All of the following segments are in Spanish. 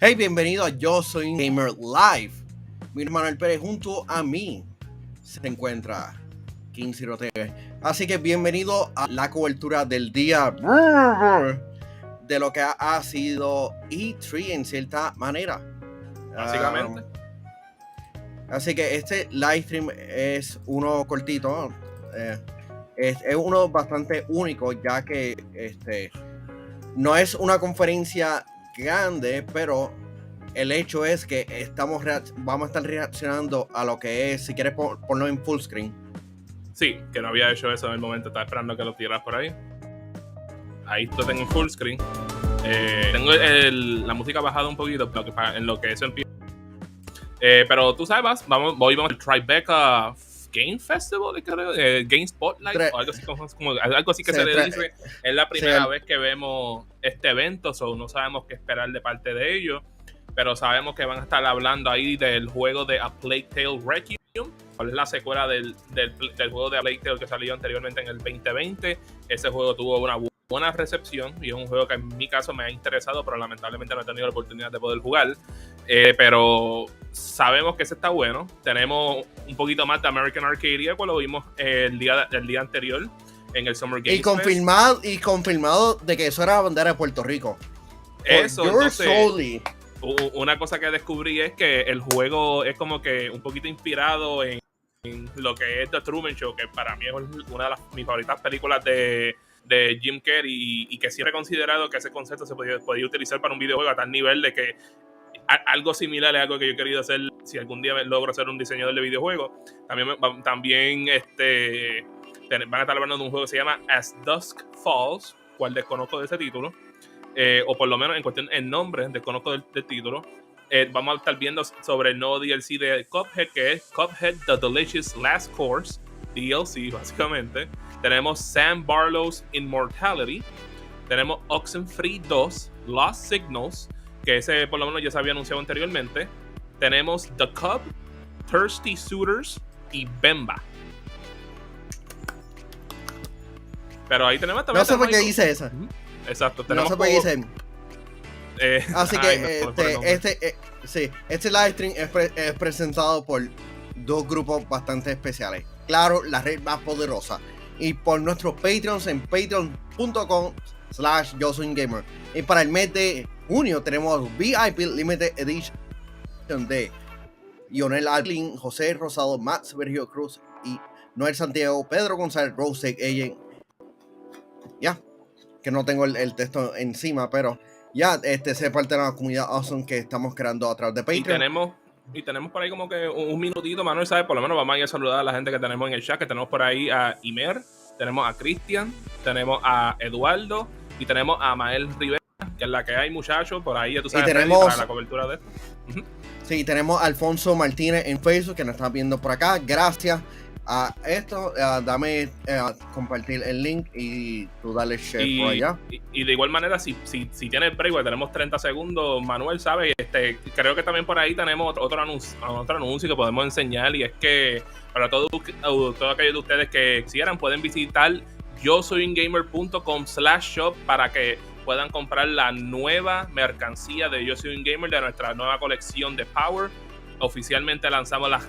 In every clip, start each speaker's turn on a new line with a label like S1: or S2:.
S1: Hey, bienvenido a Yo Soy Gamer Live. Mi hermano El Pérez junto a mí se encuentra King Zero TV. Así que bienvenido a la cobertura del día de lo que ha sido E3 en cierta manera.
S2: Básicamente.
S1: Así que este live stream es uno cortito. Es uno bastante único, ya que no es una conferencia grande, pero el hecho es que vamos a estar reaccionando a lo que es, si quieres ponlo en full screen.
S2: Sí, que no había hecho eso en el momento, estaba esperando que lo tiraras por ahí. Ahí lo tengo en full screen. Tengo la música bajada un poquito en lo que eso empieza. Pero tú sabes, hoy vamos al Tribecca Games Festival, Game Spotlight, o algo así que se le dice. Es la primera vez que vemos este evento, no sabemos qué esperar de parte de ellos, pero sabemos que van a estar hablando ahí del juego de A Plague Tale Requiem, cuál es la secuela del juego de A Plague Tale que salió anteriormente en el 2020. Ese juego tuvo una buena recepción y es un juego que en mi caso me ha interesado, pero lamentablemente no he tenido la oportunidad de poder jugar. Pero sabemos que ese está bueno. Tenemos un poquito más de American Arcadia, pues lo vimos el día anterior en el Summer Games
S1: Fest. Y confirmado de que eso era la bandera de Puerto Rico.
S2: Eso, entonces, una cosa que descubrí es que el juego es como que un poquito inspirado en lo que es The Truman Show, que para mí es una de mis favoritas películas de Jim Carrey, y que siempre he considerado que ese concepto se podía utilizar para un videojuego a tal nivel de que algo similar es algo que yo he querido hacer si algún día logro ser un diseñador de videojuegos. También van a estar hablando de un juego que se llama As Dusk Falls, cual desconozco de ese título, o por lo menos en cuestión el nombre desconozco del título. Vamos a estar viendo sobre el nuevo DLC de Cuphead, que es Cuphead The Delicious Last Course DLC, básicamente. Tenemos Sam Barlow's Immortality. Tenemos Oxenfree 2 Lost Signals, que ese por lo menos ya se había anunciado anteriormente. Tenemos The Cub, Thirsty Suitors y Bemba. Pero ahí tenemos también.
S1: No sé por qué dice eso.
S2: Exacto.
S1: No sé por qué dice. Así que este live stream es presentado por dos grupos bastante especiales. Claro, la red más poderosa. Y por nuestros Patreons en patreon.com/yosoygamer. Y para el mes de junio tenemos VIP Limited Edition de Lionel Alvin, José Rosado, Max Sergio Cruz y Noel Santiago, Pedro González, Rose Agent. Que no tengo el texto encima, pero sé parte de la comunidad awesome que estamos creando a través de Patreon.
S2: Y tenemos por ahí como que un minutito, Manuel, ¿sabes? Por lo menos vamos a ir a saludar a la gente que tenemos en el chat, que tenemos por ahí a Imer, tenemos a Cristian, tenemos a Eduardo y tenemos a Mael Rivera, que es la que hay, muchachos, por ahí, ya tú sabes,
S1: y tenemos,
S2: para la cobertura de esto.
S1: Sí, tenemos a Alfonso Martínez en Facebook, que nos está viendo por acá. Gracias a esto, dame compartir el link y tú dale share por allá.
S2: Y de igual manera, si tienes break, pues tenemos 30 segundos, Manuel, ¿sabes? Creo que también por ahí tenemos otro anuncio que podemos enseñar, y es que para todos aquellos de ustedes que quieran, pueden visitar yosoyungamer.com/shop para que puedan comprar la nueva mercancía de Yo Soy un Gamer, de nuestra nueva colección de Power. Oficialmente lanzamos las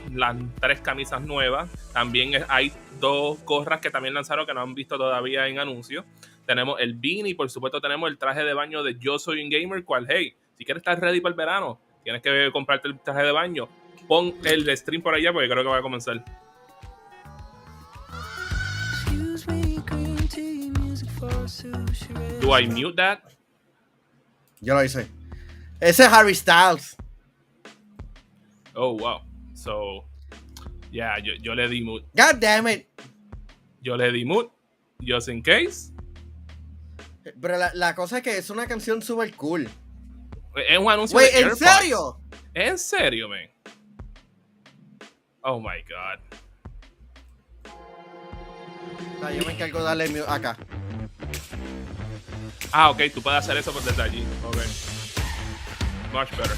S2: 3 camisas nuevas. También hay 2 gorras que también lanzaron que no han visto todavía en anuncios. Tenemos el beanie y por supuesto tenemos el traje de baño de Yo Soy un Gamer, cual, hey, si quieres estar ready para el verano, tienes que comprarte el traje de baño. Pon el stream por allá porque creo que va a comenzar. Do I mute that?
S1: Yo lo hice. Ese es Harry Styles.
S2: Oh, wow. So, yeah, yo le di mute.
S1: God damn it.
S2: Yo le di mute, just in case.
S1: Pero la cosa es que es una canción super cool.
S2: Es un anuncio
S1: de
S2: AirPods.
S1: ¿En serio?
S2: ¿En serio, man? Oh, my God.
S1: Yo me encargo de darle mute acá.
S2: Ok, tú puedes hacer eso desde allí. Ok. Much better.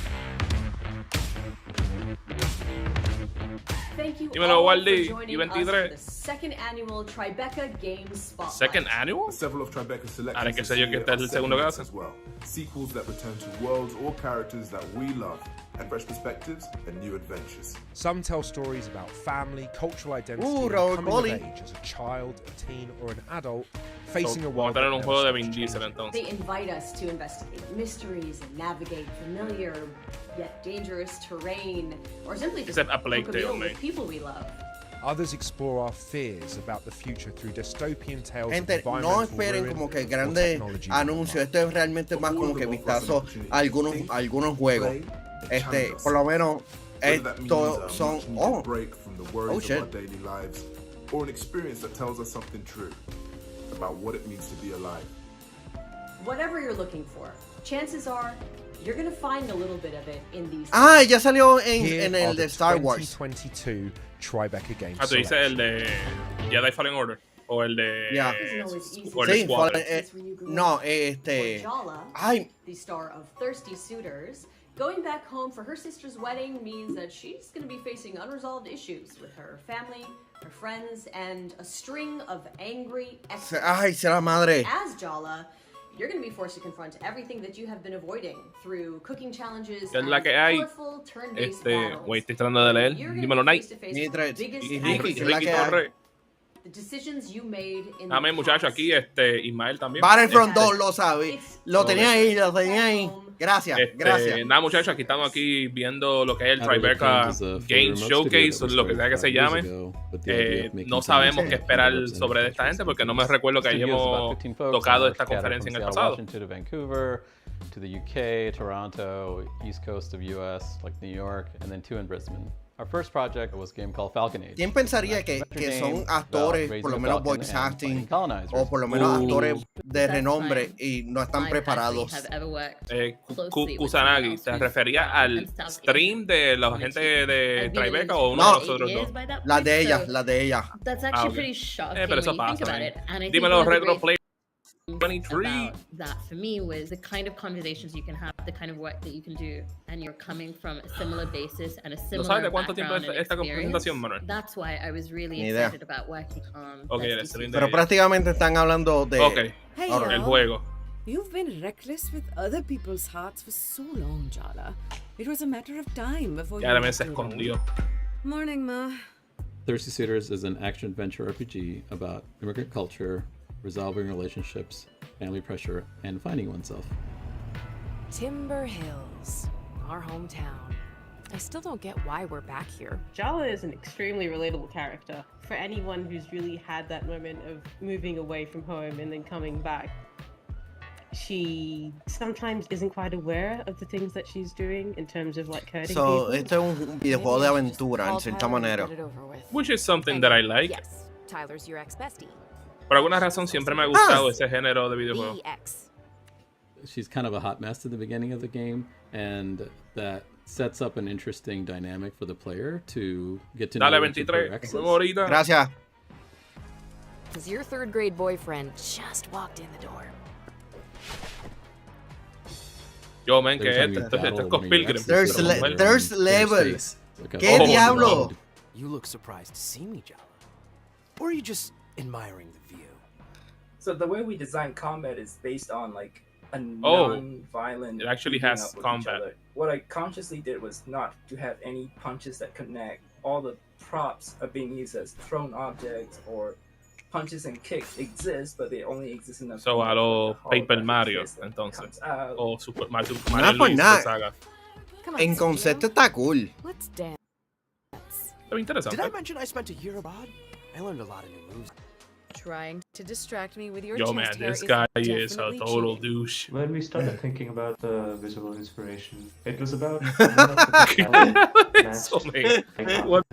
S2: Dímelo, Waldi, y 23.
S3: second annual Tribecca Games Spotlight.
S2: Second annual?
S4: Several of Tribecca's selections
S2: Ahora que sé yo que este es el segundo que hace.
S4: as well. Sequels that return to worlds or characters that we love, and fresh perspectives and new adventures.
S5: Some tell stories about family, cultural identity,
S1: Raúl
S5: and coming
S1: Poli.
S5: of age as a child, a teen, or an adult facing a
S2: Vamos
S5: world
S2: a tener
S5: that
S2: un
S5: never
S2: juego de
S5: stops
S2: Vin
S5: changing.
S2: Diesel entonces.
S3: They invite us to investigate mysteries and navigate familiar yet dangerous terrain, or simply just
S2: Except a Plague
S3: cook a meal
S2: Tale,
S3: with
S2: mate.
S3: people we love.
S5: Others explore our fears about the future through dystopian tales
S1: Gente,
S5: of
S1: no
S5: environmental
S1: esperen
S5: ruin
S1: como que
S5: or
S1: grandes
S5: technology
S1: anuncios.
S5: ruin.
S1: Esto es realmente más como que vistazo a algunos juegos. Por lo menos,
S4: Whether that means
S1: estos son.
S4: much needed
S1: Oh,
S4: break from the worries
S1: shit.
S4: of our daily lives, or an experience that tells us something true about what it means to be alive.
S3: Whatever you're looking for, chances are you're gonna find a little bit of it in these.
S1: ya salió
S5: Here
S1: en
S5: are
S1: el
S5: the
S1: de Star Wars.
S5: 2022 Tribeca Games
S2: Ah, tú dices el
S5: Spotlight.
S2: de Jedi Fallen Order. O el de.
S1: Ya.
S2: O el de
S1: Sí,
S2: Squadron.
S1: no,
S3: Jala,
S1: Ay,
S3: the star of Thirsty Suitors, going back home for her sister's wedding means that she's going to be facing unresolved issues with her family, her friends, and a string of angry exes.
S1: ay, será madre.
S3: As Jala, you're going to be forced to confront everything that you have been avoiding through cooking challenges
S2: Es
S3: and
S2: la que hay.
S3: colorful turn-based
S2: Güey,
S3: battles.
S2: estoy tratando de leer.
S3: You're gonna
S2: Dímelo,
S3: be
S2: Night.
S3: face to face
S1: Mientras-
S3: with the biggest
S1: y
S3: and
S1: Ricky-
S3: most
S1: es la
S2: Ricky
S1: que hay.
S2: Torre.
S3: the decisions you made in
S2: Dame,
S3: the
S2: muchacho,
S3: past.
S2: aquí Ismael también.
S1: Battlefront
S3: Yes.
S1: 2 lo sabe.
S3: It's
S1: Lo tenía ahí, lo tenía ahí.
S3: home.
S1: Gracias, gracias.
S2: Nada, muchachos, aquí estamos aquí viendo lo que es el
S6: How did it
S2: Tribeca
S6: come as a fully
S2: Games
S6: remote
S2: Showcase,
S6: studio that
S2: lo que
S6: was
S2: sea que se
S6: started 5
S2: llame.
S6: years ago, with the idea of making
S2: No
S6: games
S2: sabemos
S6: that
S2: qué esperar
S6: developers
S2: sobre
S6: and
S2: esta gente porque no me
S6: manufacturers.
S2: recuerdo que
S6: Studios, about
S2: hayamos
S6: 15 folks,
S2: tocado
S6: and
S2: esta
S6: scattered
S2: conferencia en
S6: from
S2: el
S6: Seattle,
S2: pasado.
S6: Washington to Vancouver, to the UK, Toronto, East Coast of US, like New York, and then 2 in Brisbane. Our first project was a game called Falcon Age.
S1: ¿Quién pensaría que son actores, por lo menos voice acting, o por lo menos actores de renombre y no están preparados?
S2: Kusanagi, ¿te referías al stream de la gente de Tribeca o uno
S1: No.
S2: de nosotros dos?
S1: Las de ella, las de ella.
S7: That's actually
S2: okay.
S7: pretty shocking
S2: Pero eso
S7: when you think
S2: pasa.
S7: about it. And I think
S2: Dímelo,
S7: one of the
S2: Retro
S7: great
S2: Play
S7: things
S2: 23.
S7: about that for me was the kind of conversations you can have, the kind of work that you can do, and you're coming from a similar basis and a
S2: ¿No
S7: similar
S2: sabes de cuánto tiempo
S7: background
S2: es
S7: and
S2: esta
S7: experience.
S2: presentación, Manuel?
S7: That's why I was really
S1: Ni idea.
S7: excited about working on
S2: Ok, el
S7: Thirsty
S2: stream
S7: Suitors.
S1: Pero prácticamente están hablando de.
S2: Ok,
S8: Hey,
S1: Ahora,
S2: el
S8: y'all.
S2: juego.
S8: You've been reckless with other people's hearts for so long, Jala. It was a matter of time before
S2: Ya
S8: you
S2: me
S8: got
S2: se
S8: your own.
S2: escondió.
S8: Morning, Ma.
S6: Thirsty Suitors is an action-adventure RPG about immigrant culture, resolving relationships, family pressure, and finding oneself.
S9: Timber Hills, our hometown. I still don't get why we're back here.
S10: Jala is an extremely relatable character for anyone who's really had that moment of moving away from home and then coming back. She sometimes isn't quite aware of the things that she's doing in terms of like hurting
S1: So,
S10: people.
S1: este es un videojuego de aventura, en cierta manera.
S2: Which is something that I like.
S9: Yes, Tyler's your ex-bestie.
S2: Por alguna razón siempre me ha gustado ese género de videojuegos.
S9: The ex.
S6: She's kind of a hot mess at the beginning of the game, and that sets up an interesting dynamic for the player to get to know
S2: Dale,
S6: each of her
S2: 23.
S6: exes.
S2: Ahorita.
S1: Gracias.
S9: Because your third grade boyfriend just walked in the door.
S2: Yo, man, que
S6: Every time you
S2: esto es
S6: battle
S2: Scott
S6: one of your
S2: Pilgrim.
S6: exes,
S1: There's
S6: you
S1: le-
S6: don't
S1: there's
S6: know their
S1: levels.
S6: face. Like a-
S1: ¿Qué
S2: Oh,
S1: diablo?
S2: no.
S11: You look surprised to see me, Jala. Or are you just admiring the view?
S12: So the way we design combat is based on like a
S2: Oh,
S12: non-violent.
S2: it actually
S12: beating
S2: has
S12: up with each
S2: combat.
S12: other. What I consciously did was not to have any punches that connect. All the props are being used as thrown objects or punches and kicks exist, but they only exist in the
S2: So,
S12: form
S2: a
S12: of
S2: lo
S12: the
S2: Paper
S12: holographic
S2: Mario,
S12: fist that
S2: entonces.
S12: comes out.
S2: O Super Mario
S1: Nada por
S2: Luigi
S1: nada.
S2: de saga.
S9: Come on,
S1: En
S9: Studio.
S1: concepto está cool.
S9: Let's dance.
S2: Está interesante.
S11: Did I mention I spent a year abroad? I learned a lot of new moves.
S9: Trying to distract me with your
S2: Yo,
S9: chest
S2: man,
S9: hair
S2: this
S9: is
S2: guy is a
S9: definitely
S2: total
S9: cheating.
S2: douche.
S13: When we started thinking about the visual inspiration, it was about
S2: So, man, what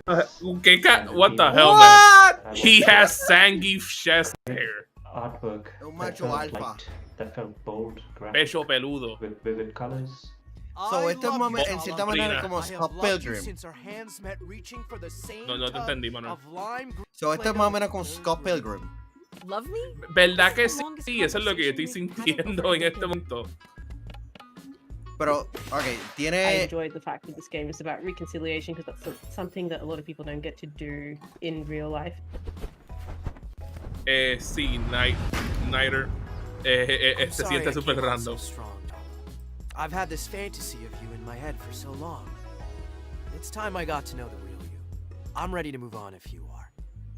S2: the hell, man?
S1: What?
S2: He has Zangief chest hair.
S13: artwork
S1: Un
S13: that
S1: macho
S13: felt
S1: alfa.
S13: light, that felt bold, graphic,
S2: Pecho peludo.
S13: with vivid colors.
S1: So, este es en cierta manera como
S11: I have
S1: Scott
S11: loved you
S1: Pilgrim.
S11: since our hands met reaching for the same
S2: No, no te
S11: tub
S2: entendí, Manuel.
S11: of lime
S1: So, este es más o menos como Scott Pilgrim.
S9: Love me?
S2: ¿Verdad que
S9: That's the longest
S2: sí? Eso es lo que yo estoy
S9: conversation we've had
S2: sintiendo en
S9: before.
S2: este momento.
S1: Pero, ok,
S10: I
S1: tiene.
S10: enjoyed the fact that this game is about reconciliation because that's something that a lot of people don't get to do in real life.
S2: Sí, Nighter. Se siente súper random.
S11: I've had this fantasy of you in my head for so long. It's time I got to know the real you. I'm ready to move on if you are.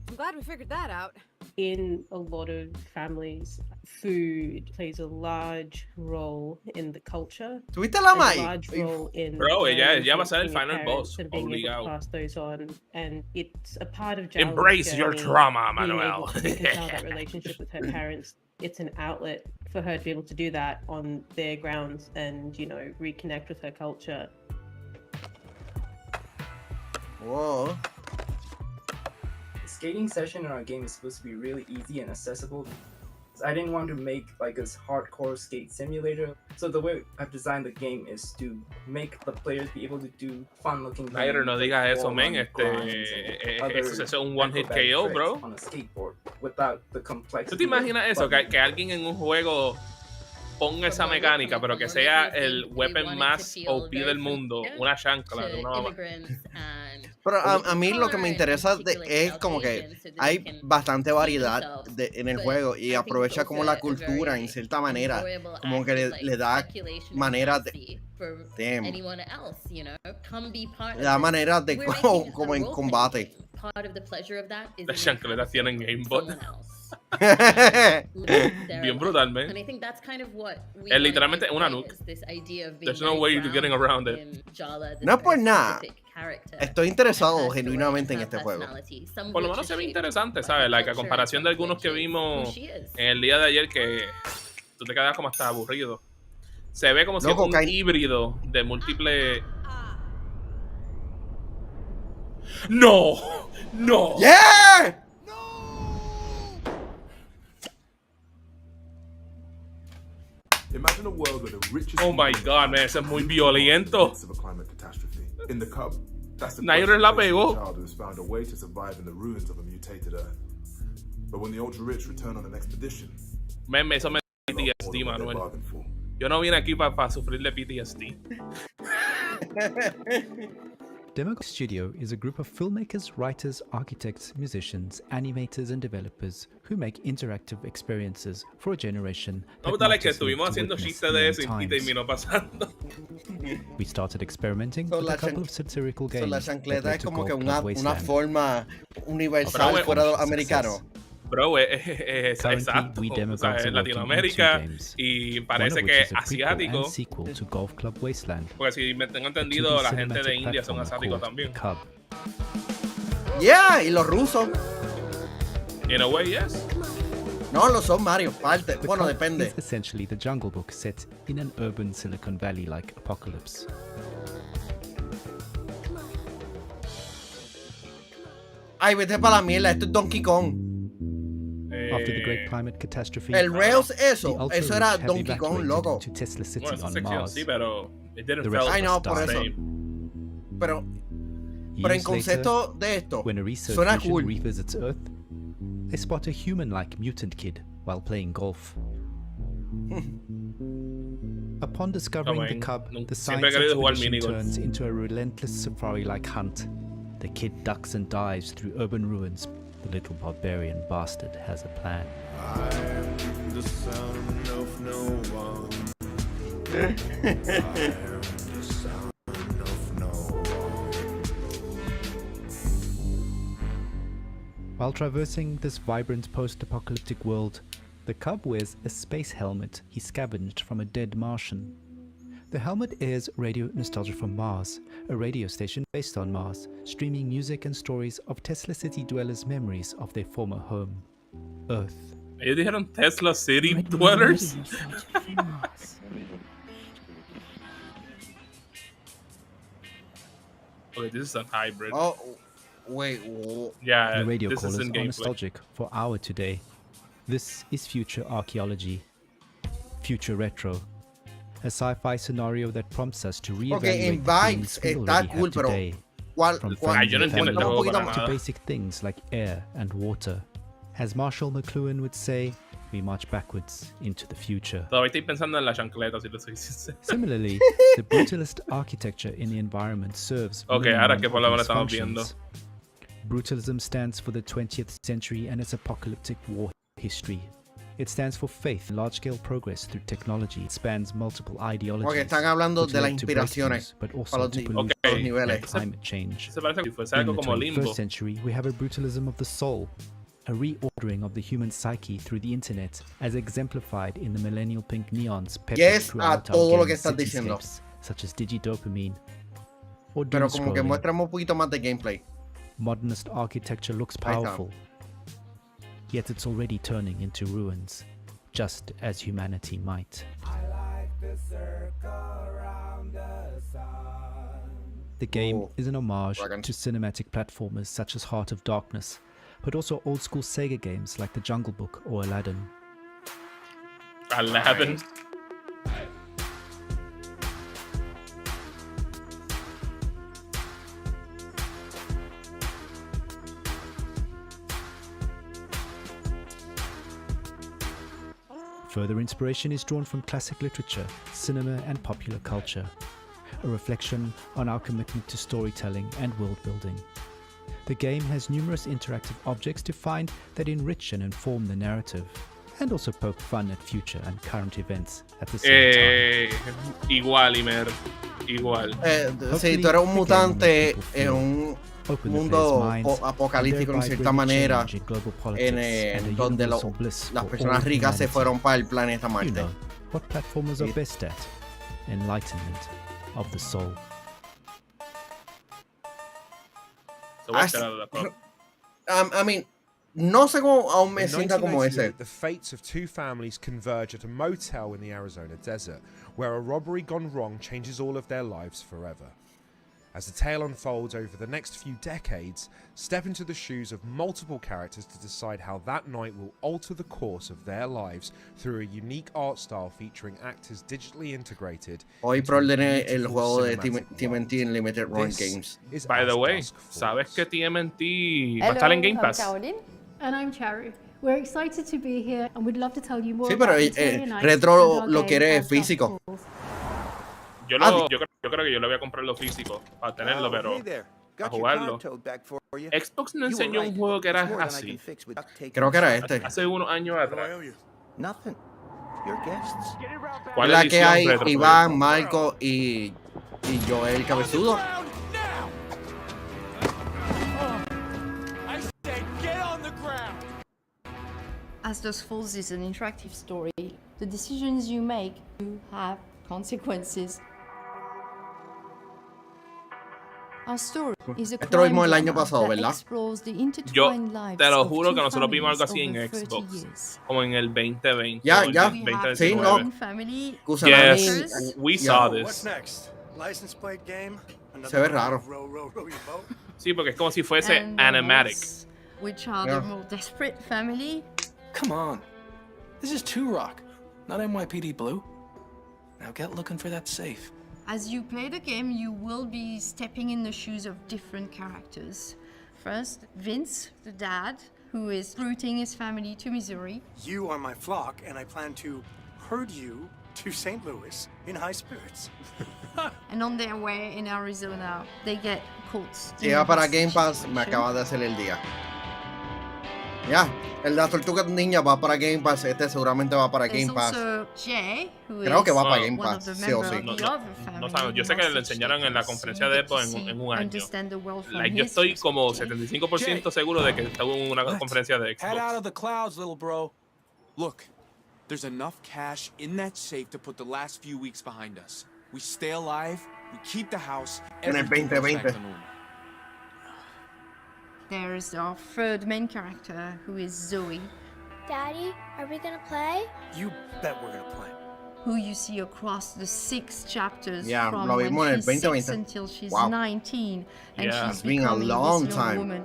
S8: I'm glad we figured that out.
S10: In a lot of families, food plays a large role in the culture.
S1: ¿Tuviste la
S10: and
S1: Mai?
S10: a large role in
S2: Bro, ella va a ser el
S10: influencing your
S2: final
S10: parents
S2: boss,
S10: and being able to
S2: obligado.
S10: pass those on, and it's a part of Jala's
S2: Embrace your
S10: journey,
S2: trauma,
S10: being able
S2: Manuel.
S10: to reconcile that relationship with her parents. It's an outlet for her to be able to do that on their grounds and, you know, reconnect with her culture.
S1: Whoa.
S12: The skating session in our game is supposed to be really easy and accessible. I didn't want to make like this hardcore skate simulator, so the way I've designed the game is to make the players be able to do fun-looking.
S2: Nair, no digas eso, men. Eso es un one-hit KO, bro.
S12: On a skateboard without the complexity.
S2: ¿Tú te imaginas eso? Que alguien en un juego ponga esa mecánica, pero que sea el weapon más OP del mundo, una chancla de una mamá.
S1: Pero a mí lo que me interesa es como que hay bastante variedad en el juego y aprovecha como la cultura en cierta manera, como que le da maneras de... Damn. Le da maneras de como en combate.
S2: Las chancletas tienen aimbot. Bien brutal, man. Es literalmente una nuke. There's no way you're getting around it.
S1: No es por nada. Estoy interesado genuinamente en este juego.
S2: Por lo menos se ve interesante, ¿sabes? Like, a comparación de algunos que vimos en el día de ayer que tú te quedas como hasta aburrido. Se ve como si es un híbrido de múltiples... ¡No! ¡No!
S1: ¡Yeah!
S4: Imagine a world where the richest
S2: Oh my god, man, ese es muy violento.
S4: of a climate catastrophe. In the Cub, that's the
S2: Nair la pegó.
S4: child who has found a way to survive in the ruins of a mutated Earth. But when the ultra-rich return on an expedition,
S2: Eso me da PTSD, Manuel. Yo no vine aquí para sufrir de PTSD.
S14: Demogorgon Studio is a group of filmmakers, writers, architects, musicians, animators, and developers who make interactive experiences for a generation.
S2: No, tal que estuvimos haciendo chistes de eso y terminó pasando.
S14: We started experimenting with a couple of satirical games.
S1: La chancleta es como que una forma universal fuera de los americanos.
S2: Bro, exacto. O sea, en Latinoamérica y parece que asiático. Porque si me tengo entendido, la gente de India son asiáticos también.
S1: Yeah, y los rusos.
S2: In a way, yes.
S1: No, lo son Mario, parte. Bueno, depende.
S14: It's essentially the Jungle Book set in an urban Silicon Valley-like apocalypse.
S1: Ay, vete para la mierda, esto es Donkey Kong.
S14: After the great climate catastrophe,
S1: El Rails eso era Donkey Kong, loco.
S14: To Tesla City
S2: Bueno, esa
S14: on
S2: sección
S14: Mars.
S2: sí, pero it didn't
S14: The
S2: feel
S1: Ay, no, por
S2: the
S1: eso.
S2: same.
S1: Pero en
S14: Years
S1: concepto
S14: later,
S1: de esto,
S14: when a research
S1: suena
S14: mission
S1: cool.
S14: revisits Earth, they spot a human-like mutant kid while playing golf. Upon discovering the cub, the science expedition turns into a relentless safari-like hunt. The kid ducks and dives through urban ruins. The little barbarian bastard has a plan.
S15: I'm the son of no one.
S14: While traversing this vibrant post-apocalyptic world, the cub wears a space helmet he scavenged from a dead Martian. The helmet airs Radio Nostalgia from Mars, a radio station based on Mars, streaming music and stories of Tesla City dwellers' memories of their former home, Earth.
S2: Ellos dijeron Tesla City dwellers. Okay, this is a hybrid.
S1: Oh, wait. Whoa.
S2: Yeah,
S14: the radio
S2: this
S14: callers
S2: is
S14: are nostalgic for our today. This is future archaeology, future retro, a sci-fi scenario that prompts us to reevaluate the things we already have today, from friends and family to basic things like air and water. As Marshall McLuhan would say, we march backwards into the future.
S2: Todavía estoy pensando en la chancleta, si lo soy sincero.
S14: Similarly, the brutalist architecture in the environment serves
S2: Okay, ahora que por lo menos estamos viendo.
S14: Brutalism stands for the 20th century and its apocalyptic war history. It stands for faith in large-scale progress through technology. It spans multiple ideologies.
S1: Porque están hablando de las
S14: which led to
S1: inspiraciones
S14: breakthroughs, but
S1: para
S14: also
S1: los
S14: to
S1: ni-
S14: pollute
S1: los niveles.
S14: and climate change.
S2: Se parece que fuese
S14: In
S2: algo
S14: the
S2: como
S14: 21st
S2: Limbo.
S14: century, we have a brutalism of the soul, a reordering of the human psyche through the internet, as exemplified in the millennial pink neons peppered
S1: Yes a
S14: throughout our
S1: todo lo que
S14: game
S1: estás diciendo.
S14: cityscapes, such as digidopamine or
S1: Pero
S14: doom
S1: como que
S14: scrolling.
S1: muéstrame un poquito más de gameplay.
S14: Modernist architecture looks
S1: Ahí está.
S14: powerful, yet it's already turning into ruins, just as humanity might. The game
S1: Oh,
S14: is an homage
S1: dragons.
S14: to cinematic platformers such as Heart of Darkness, but also old school Sega games like The Jungle Book or Aladdin.
S2: Aladdin.
S14: Further inspiration is drawn from classic literature, cinema, and popular culture, a reflection on our commitment to storytelling and world building. The game has numerous interactive objects to find that enrich and inform the narrative, and also poke fun at future and current events at the same time.
S2: Igual, Imer. Igual.
S1: Si tú eres un mutante en un mundo apocalíptico en cierta manera, en donde las personas ricas se fueron para el planeta
S14: You
S1: Marte.
S14: know what platformers are best at? Enlightenment of the soul.
S1: I mean, no sé cómo aún me
S5: In
S1: sienta como
S5: 1988,
S1: ese.
S5: the fates of two families converge at a motel in the Arizona desert, where a robbery gone wrong changes all of their lives forever. As the tale unfolds over the next few decades, step into the shoes of multiple characters to decide how that night will alter the course of their lives through a unique art style featuring actors digitally integrated.
S1: Hoy preordené el juego de TMNT en Limited Run Games.
S2: By the way, ¿sabes que TMNT va a estar en Game Pass?
S16: And I'm Charu. We're excited to be here and we'd love to tell you more
S1: Sí, pero
S16: about Interior Nights
S1: Retro
S16: and our
S1: lo
S16: game
S1: quiere
S16: Dark
S1: físico.
S16: Souls.
S2: Yo creo que yo le voy a comprar lo físico para tenerlo, pero a jugarlo. Xbox no enseñó un juego que era así.
S1: Creo que era este.
S2: Hace unos años atrás. ¿Cuál
S1: La que
S2: edición
S1: hay
S2: retro?
S1: Iván, Marco y Joel Cabezudo.
S17: As Dusk Falls is an interactive story, the decisions you make do have consequences. Our story is a
S1: Esto lo vimos el
S17: crime
S1: año
S17: drama
S1: pasado,
S17: that
S1: ¿verdad?
S17: explores the
S2: Yo
S17: intertwined lives
S2: te lo
S17: of
S2: juro
S17: two
S2: que nosotros vimos algo así
S17: families
S2: en
S17: over 30
S2: Xbox,
S17: years.
S2: como en el 2020.
S1: Ya,
S2: o el
S1: ya.
S2: 2019.
S1: Sí, no.
S17: Family,
S2: Yes, we saw this.
S18: What's next? License plate game?
S1: Se ve raro.
S18: Row your boat?
S2: Sí, porque es como si fuese
S17: and
S2: animatic.
S17: others, which are
S1: Yeah.
S17: the more desperate family.
S11: Come on. This is 2-Rock, not NYPD Blue. Now get looking for that safe.
S17: As you play the game, you will be stepping in the shoes of different characters. First, Vince, the dad, who is rooting his family to Missouri.
S18: You are my flock, and I plan to herd you to St. Louis in high spirits.
S17: And on their way in Arizona, they get caught.
S1: Llega para Game Pass, me acaba de hacer el día. Ya, el de la Tortuga Ninja va para Game Pass, este seguramente va para
S17: There's
S1: Game Pass.
S17: also Jay, who
S1: Creo que va
S17: is
S1: para Game
S17: one of
S1: Pass,
S17: the
S1: sí o
S17: members
S1: sí.
S17: of
S2: No,
S17: the
S2: no,
S17: other family
S2: no sabemos. Yo sé que lo enseñaron en la conferencia de Xbox en un año.
S17: Understand the world from
S2: Like, yo
S17: his
S2: estoy como
S17: perspective.
S2: 75% seguro de que estaba en una conferencia de
S19: Head out
S2: Xbox.
S19: of the clouds, little bro. Look, there's enough cash in that safe to put the last few weeks behind us. We stay alive, we keep the house,
S1: En el
S19: everything goes back
S1: 2020.
S19: to normal.
S17: There's our third main character, who is Zoe,
S20: Daddy, are we gonna play?
S18: You bet we're gonna play.
S17: who you see across the 6 chapters
S1: Yeah,
S17: from
S1: lo
S17: when
S1: vimos en el
S17: she's 6
S1: 2020.
S17: until she's
S1: Wow.
S17: 19, and
S2: Yeah.
S17: she's
S1: It's been a
S17: becoming
S1: long
S17: this young
S1: time.
S17: woman.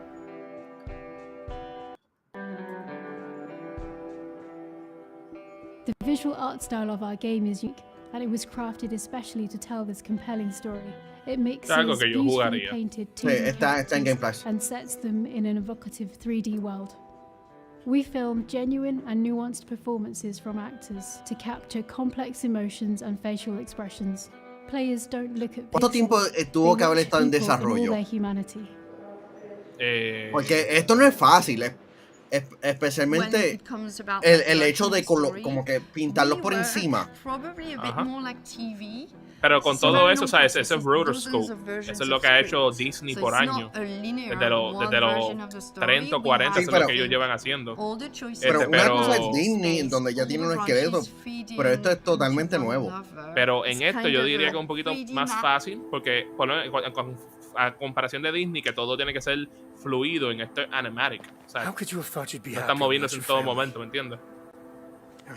S16: The visual art style of our game is unique, and it was crafted especially to tell this compelling story. It mixes
S2: Algo que yo
S16: beautifully
S2: jugaría.
S16: painted
S1: Sí,
S16: 2D
S1: está en Game
S16: characters
S1: Pass.
S16: and sets them in an evocative 3D world. We film genuine and nuanced performances from actors to capture complex emotions and facial expressions. Players don't look at
S1: ¿Cuánto
S16: pixels,
S1: tiempo tuvo
S16: they
S1: que haber
S16: watch
S1: estado en
S16: people in all
S1: desarrollo?
S16: their humanity.
S1: Porque esto no es fácil, especialmente el hecho de como que pintarlos por encima.
S2: Ajá. Pero con todo eso, o sea, ese es rotoscope. Eso es lo que ha hecho Disney por años. Desde los 30 o 40,
S1: Sí,
S2: eso es lo que ellos llevan haciendo.
S1: Pero una cosa es Disney, donde ya tiene un esqueleto, pero esto es totalmente nuevo.
S2: Pero en esto yo diría que es un poquito más fácil, porque a comparación de Disney, que todo tiene que ser fluido, en esto es animatic. O sea, no están moviéndose en todo momento, ¿me entiendes?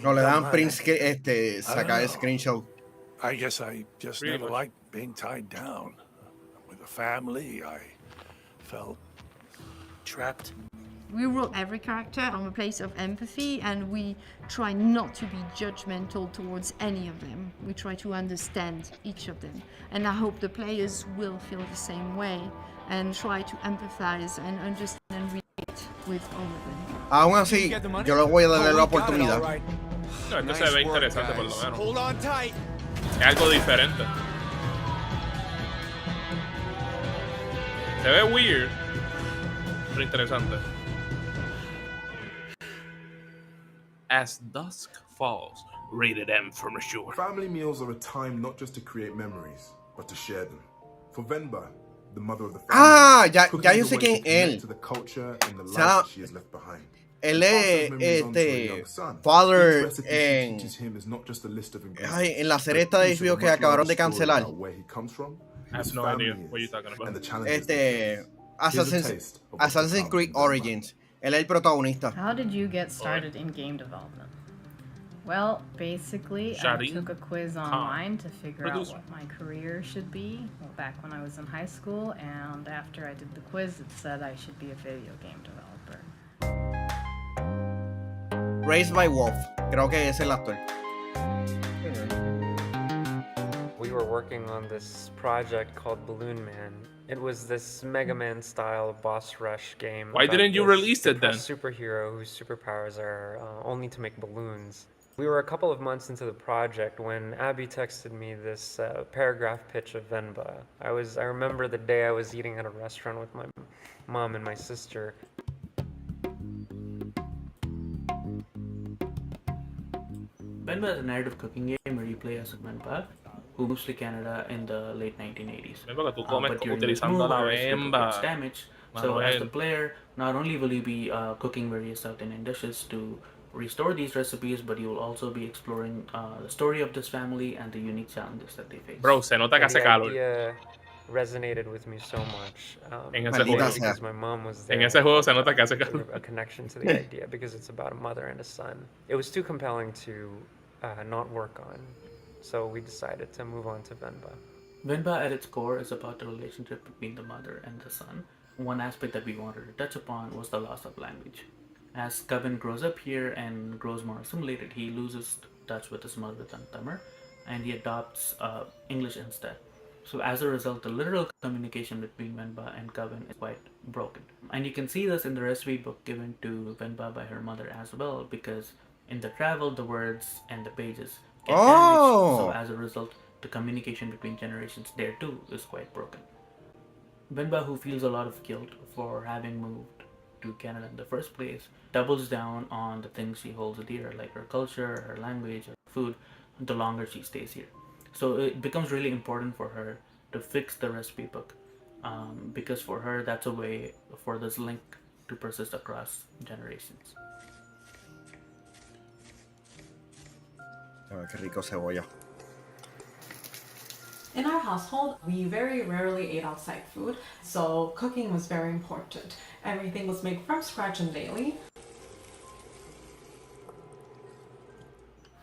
S1: No le dan print sacar screenshot.
S21: I guess I just
S2: Pretty
S21: never
S2: much.
S21: liked being tied down. With a family, I felt trapped.
S17: We wrote every character from a place of empathy, and we try not to be judgmental towards any of them. We try to understand each of them, and I hope the players will feel the same way and try to empathize and understand and relate with all of them.
S1: Aún así, yo le voy a darle la oportunidad.
S2: No, esto se ve interesante por lo menos.
S19: Hold on tight.
S2: Es algo diferente. Se ve weird, pero interesante. As Dusk Falls, rated M from ashore.
S4: Family meals are a time not just to create memories, but to share them. For Venba, the mother of the family,
S1: Ya
S4: cooking
S1: yo
S4: is
S1: sé
S4: a way
S1: quién
S4: to
S1: es
S4: connect
S1: él.
S4: to the culture and the
S1: O
S4: life
S1: sea,
S4: that she has left behind.
S1: Él
S4: It passes
S1: es
S4: memories on to a young son.
S1: father
S4: Each recipe she
S1: en
S4: teaches him is not just a list of ingredients,
S1: ay, en la
S4: but
S1: serie
S4: a
S1: esta de
S4: piece of
S1: HBO
S4: a
S1: que
S4: much
S1: acabaron
S4: larger
S1: de
S4: story
S1: cancelar.
S4: about where he comes from,
S2: I have
S4: whose
S2: no idea
S4: family
S2: what you're
S4: is,
S2: talking about.
S4: and the challenges they face.
S1: Assassin's Creed Origins. Él es el protagonista.
S22: How did you get started in game development? Well, basically, I
S2: Shadi
S22: took a quiz
S2: Khan,
S22: online to figure out
S2: producer.
S22: what my career should be back when I was in high school, and after I did the quiz, it said I should be a video game developer.
S1: Raised by Wolf. Creo que es el actor.
S23: We were working on this project called Balloon Man. It was this Mega Man style boss rush game.
S2: Why
S23: about
S2: didn't you
S23: this
S2: release it then?
S23: depressed superhero whose superpowers are only to make balloons. We were a couple of months into the project when Abby texted me this paragraph pitch of Venba. I remember the day I was eating at a restaurant with my mom and my sister.
S24: Venba is a narrative cooking game where you play as a Venba who moves to Canada in the late 1980s.
S2: Venba, que tú comes
S24: But during
S2: utilizando
S24: this move,
S2: la
S24: our ship
S2: Venba,
S24: gets damaged. So as the
S2: Manuel.
S24: player, not only will you be cooking various South Indian dishes to restore these recipes, but you will also be exploring the story of this family and the unique challenges that they face.
S2: Bro, se nota que hace calor.
S23: The idea resonated with me so much.
S2: En ese juego.
S23: Because my mom was there.
S2: En ese juego se nota que hace calor.
S23: A connection to the idea because it's about a mother and a son. It was too compelling to not work on, so we decided to move on to Venba.
S24: Venba at its core is about the relationship between the mother and the son. One aspect that we wanted to touch upon was the loss of language. As Kevin grows up here and grows more assimilated, he loses touch with his mother tongue Tamil, and he adopts English instead. So as a result, the literal communication between Venba and Kevin is quite broken. And you can see this in the recipe book given to Venba by her mother as well, because in the travel, the words and the pages get damaged. So as a result, the communication between generations there too is quite broken. Venba, who feels a lot of guilt for having moved to Canada in the first place, doubles down on the things she holds dear, like her culture, her language, her food, the longer she stays here. So it becomes really important for her to fix the recipe book, because for her that's a way for this link to persist across generations.
S1: Oh, qué rico cebolla.
S25: In our household, we very rarely ate outside food, so cooking was very important. Everything was made from scratch and daily.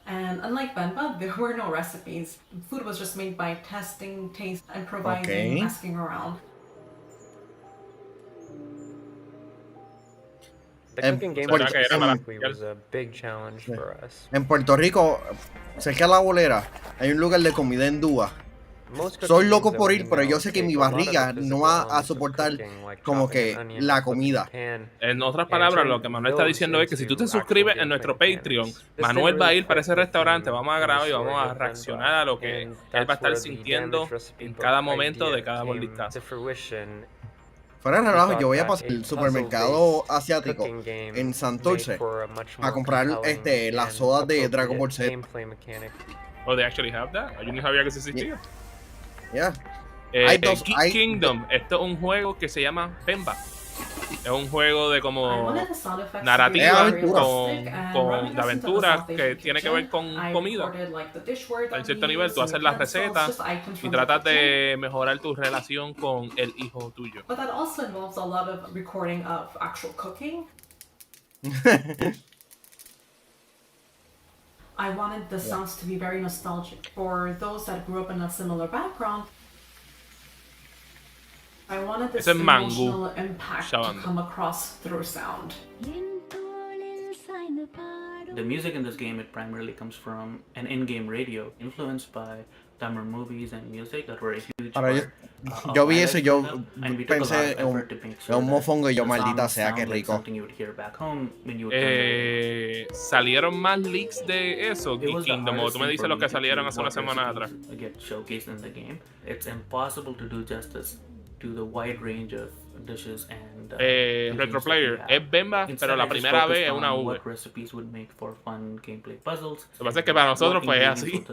S25: And unlike Venba, there were no recipes. Food was just made by testing, taste, improvising, asking around.
S23: The cooking game specifically was a big challenge for us.
S1: En Puerto Rico, cerca de la bolera, hay un lugar de comida hindúa. Soy loco por ir, pero yo sé que mi barriga no va a soportar como que la comida.
S2: En otras palabras, lo que Manuel está diciendo es que si tú te suscribes en nuestro Patreon, Manuel va a ir para ese restaurante, vamos a grabar y vamos a reaccionar a lo que él va a estar sintiendo en cada momento de cada podcast.
S1: Fuera de relajo, yo voy a pasar el supermercado asiático en Santurce a comprar las sodas de Dragon Ball Z.
S2: Oh, they actually have that? Yo ni sabía que eso existía.
S1: Yeah.
S2: Kingdom, esto es un juego que se llama Pemba. Es un juego de como narrativa con de aventura que tiene que ver con comida. A cierto nivel tú haces las recetas y tratas de mejorar tu relación con el hijo tuyo.
S25: But that also involves a lot of recording of actual cooking. I wanted the sounds to be very nostalgic for those that grew up in a similar background. I wanted this emotional impact to come across through sound.
S24: The music in this game, it primarily comes from an in-game radio influenced by Tamil movies and music that were a huge part.
S1: Yo vi eso y yo pensé en un mofongo y yo, maldita sea, qué rico.
S2: ¿Salieron más leaks de eso? Kingdom, o tú me dices lo que salieron hace una semana atrás.
S24: It's impossible to do justice to the wide range of dishes and
S2: Retro Player es Bemba, pero la primera vez es una V.
S24: Recipes would make for fun gameplay puzzles.
S2: Lo que pasa es que para nosotros pues es así.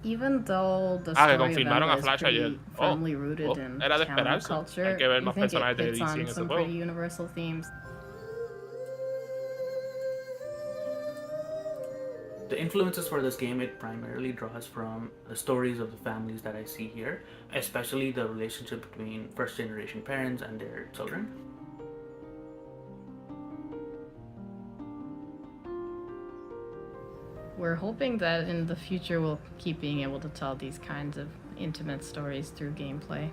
S22: Even though the
S2: que
S22: story
S2: confirmaron a
S22: of
S2: Flash ayer.
S22: firmly rooted in
S2: Era de
S22: Tamil
S2: esperarse.
S22: culture,
S2: Hay que ver
S22: I
S2: más
S22: think
S2: personajes de
S22: hits
S2: DC
S22: on
S2: en ese
S22: some
S2: juego.
S22: pretty universal themes.
S24: The influences for this game, it primarily draws from the stories of the families that I see here, especially the relationship between first-generation parents and their children.
S22: We're hoping that in the future we'll keep being able to tell these kinds of intimate stories through gameplay.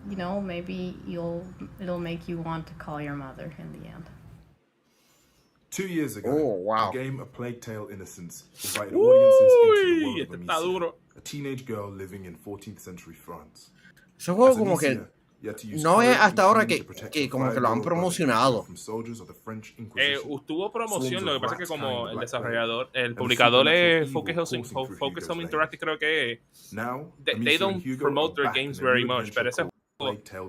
S22: You know, maybe it'll make you want to call your mother in the end.
S4: 2 years ago, the game A Plague Tale: Innocence invited audiences into the world of Amicia, a teenage girl living in 14th century France.
S1: Ese juego como que no es hasta ahora que como que lo han promocionado.
S2: Tuvo promoción, lo que pasa es que como el desarrollador, el publicador es Focus Home Interactive, creo que they don't promote their games very much, pero ese juego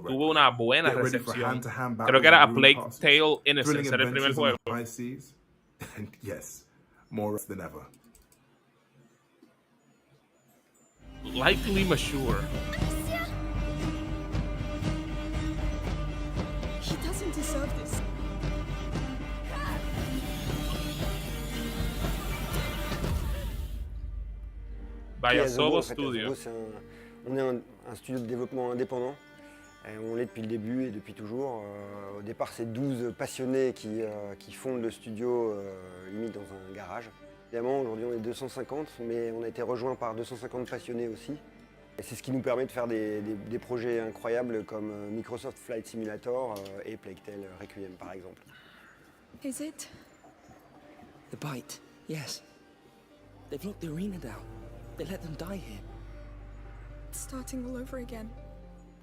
S2: tuvo una buena recepción. Creo que era A Plague Tale Innocence, era el primer juego.
S4: And yes, more than ever.
S2: Likely mature.
S3: He doesn't deserve this.
S2: Vaya Solo Studio.
S6: On est un studio de développement indépendant. On l'est depuis le début et depuis toujours. Au départ, c'est 12 passionnés qui fondent le studio limite dans un garage. Évidemment, aujourd'hui, on est 250, mais on a été rejoint par 250 passionnés aussi. Et c'est ce qui nous permet de faire des projets incroyables comme Microsoft Flight Simulator et Plague Tale Requiem, par exemple.
S3: Is it?
S7: The bite, yes. They've locked the arena down. They let them die here.
S3: It's starting all over again.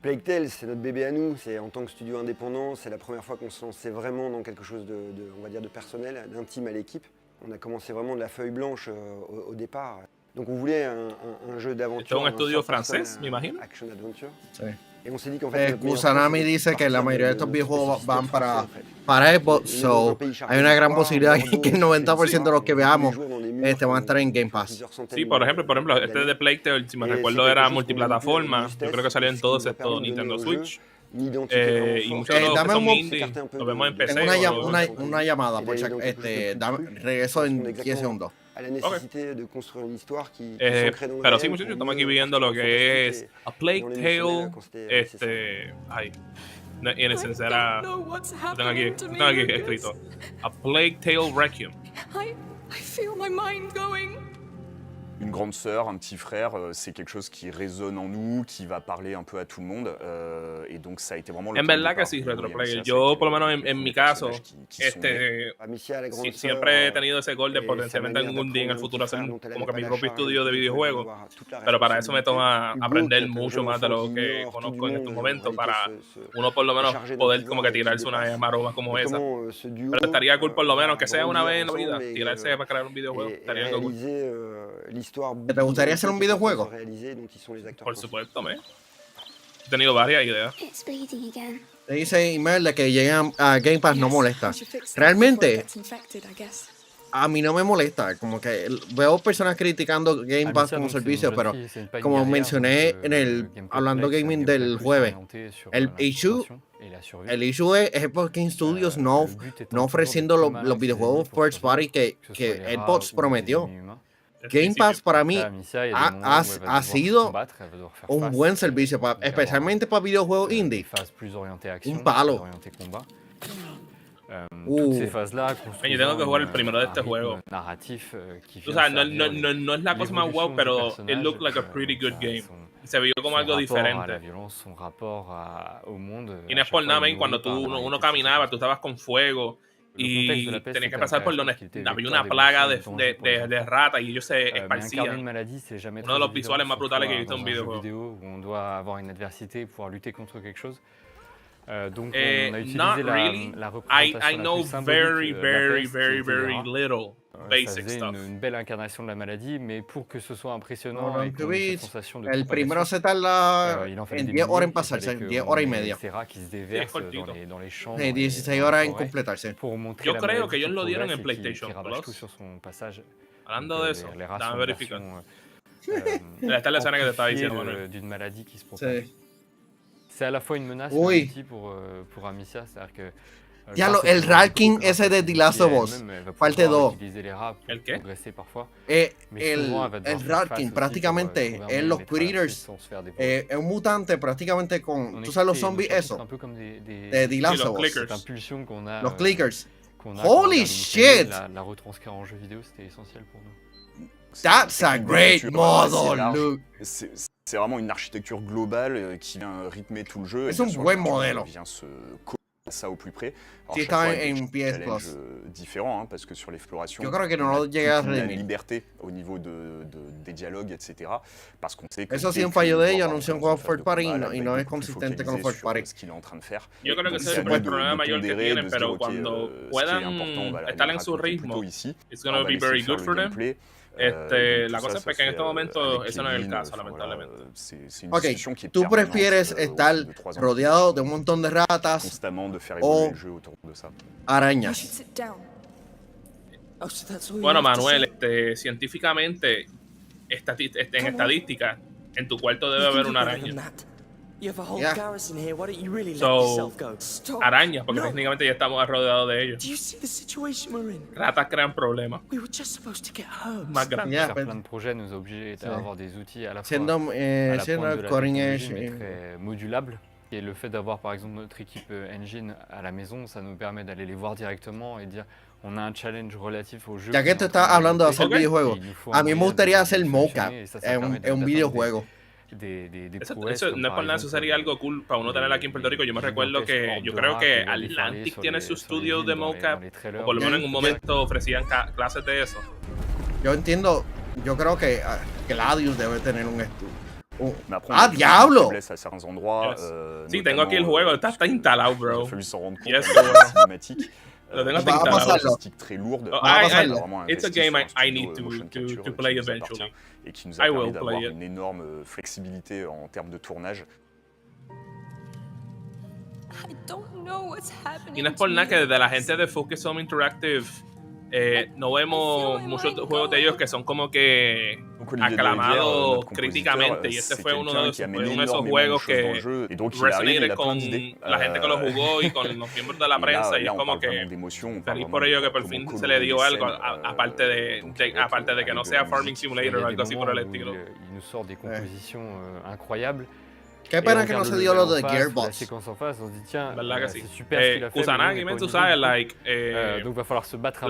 S6: Plague Tale, c'est notre bébé à nous. C'est en tant que studio indépendant, c'est la première fois qu'on se lançait vraiment dans quelque chose on va dire de personnel, d'intime à l'équipe. On a commencé vraiment de la feuille blanche au départ. Donc on voulait un jeu d'aventure.
S2: ¿Es un estudio francés, me imagino?
S6: Action adventure.
S1: Sí.
S6: Et on s'est dit qu'en fait,
S1: Kusanami dice que la mayoría de estos videojuegos van para Xbox, so hay una gran posibilidad que el 90% de los que veamos van a estar en Game Pass.
S2: Sí, por ejemplo, este de Plague Tale, si me recuerdo, era multiplataforma. Yo creo que salió en todos excepto Nintendo Switch. Y muchos de los que son indie lo vemos en PC.
S1: Tengo una llamada, por regreso en 10 segundos.
S2: Pero sí, muchachos, estamos aquí viendo lo que es A Plague Tale. En esencia era. Lo tengo aquí escrito. A Plague Tale Requiem.
S3: I feel my mind going.
S9: Une grande sœur, un petit frère, c'est quelque chose qui résonne en nous, qui va parler un peu à tout le monde, et donc ça a été vraiment le
S2: En verdad que sí, Retroplayer. Yo, por lo menos en mi caso, siempre he tenido ese gol de potencialmente algún día en el futuro hacer como que mi propio estudio de videojuegos, pero para eso me toma aprender mucho más de lo que conozco en estos momentos, para uno por lo menos poder como que tirarse una maroma como esa. Pero estaría cool por lo menos que sea una vez en la vida, tirarse para crear un videojuego, estaría cool.
S1: ¿Te gustaría hacer un videojuego?
S2: Por supuesto, He tenido varias ideas.
S1: Te dice email de que lleguen a Game Pass no molesta. Realmente, a mí no me molesta. Como que veo personas criticando Game Pass como servicio, pero como mencioné en el Hablando Gaming del jueves, el issue es porque Studios no ofreciendo los videojuegos first party que Xbox prometió. Game Pass para mí ha sido un buen servicio, especialmente para videojuegos indie. Un palo.
S2: Yo tengo que jugar el primero de este juego. O sea, no es la cosa más wow, pero it looked like a pretty good game. Se vio como algo diferente. Y no es por nada, cuando uno caminaba, tú estabas con fuego y tenías que pasar por donde había una plaga de ratas y ellos se esparcían. Uno de los visuales más brutales que he visto en un videojuego. Not really. I know very little basic stuff.
S8: Une belle incarnation de la maladie, mais pour que ce soit impressionnant et qu'on ait cette sensation de
S1: el primero se tarda en 10 horas en pasarse, 10 horas y media.
S8: Dans les champs,
S1: 16 horas en completarse.
S2: Yo creo que ellos lo dieron en PlayStation Plus. Hablando de eso, dame verificar. Esta es la escena que te estaba diciendo,
S8: d'une maladie qui se propage. C'est à la fois une menace pour Amicia, c'est-à-dire que
S1: Diablo, el ranking ese de The Last of Us, parte 2.
S2: ¿El qué?
S1: El ranking prácticamente es los critters. Es un mutante prácticamente con. ¿Tú sabes los zombies eso? De The Last of Us. Los clickers. Holy shit!
S8: La retranscrire en jeu vidéo, c'était essentiel pour nous.
S1: That's a great model, Luke.
S9: C'est vraiment une architecture globale qui vient rythmer tout le jeu.
S1: Es un buen modelo.
S9: Vient se ça au plus près.
S1: Alors, sí, está en PS Plus.
S9: Différent, parce que sur l'exploration,
S1: yo creo que no lo llegué a
S9: la liberté au niveau des dialogues, etc. Parce qu'on sait que
S1: eso sí, un fallo de ellos, anunció un juego first party y no es consistente con los first party.
S2: Yo creo que ese es el problema mayor que tienen, pero cuando puedan estar en su ritmo, it's going to be very good for them. La cosa es que en este momento eso no es el caso, lamentablemente.
S1: Ok, ¿tú prefieres estar rodeado de un montón de ratas o arañas?
S2: Bueno, Manuel, científicamente, en estadística, en tu cuarto debe haber una araña. Arañas, porque técnicamente ya estamos rodeados de ellos. Ratas crean problemas. Más grandes.
S8: Faire plein de projets nous a obligés à avoir des outils à la fois à la pointe de la technologie, mais très modulables. Et le fait d'avoir par exemple notre équipe engine à la maison, ça nous permet d'aller les voir directement et dire on a un challenge relatif au jeu.
S1: Ya que te estás hablando de hacer videojuegos, a mí me gustaría hacer mocap en un videojuego.
S2: Eso no es por nada, eso sería algo cool para uno tener aquí en Puerto Rico. Yo me recuerdo que yo creo que Atlantic tiene su estudio de mocap, o por lo menos en un momento ofrecían clases de eso.
S1: Yo entiendo, yo creo que Gladius debe tener un estudio. ¡Diablo!
S2: Sí, tengo aquí el juego, está instalado, bro. Lo tengo instalado. It's a game I need to play eventually.
S9: Et qui nous a permis d'avoir une énorme flexibilité en termes de tournage.
S2: Y no es por nada que desde la gente de Focus Home Interactive no vemos muchos juegos de ellos que son como que aclamados críticamente, y este fue uno de esos juegos que resonated con la gente que lo jugó y con los miembros de la prensa, y es como que feliz por ello que por fin se le dio algo, aparte de que no sea Farming Simulator o algo así por el estilo.
S1: Qué pena que no se dio lo de Gearbox.
S2: ¿Verdad que sí? Kusanagi, tú sabes, la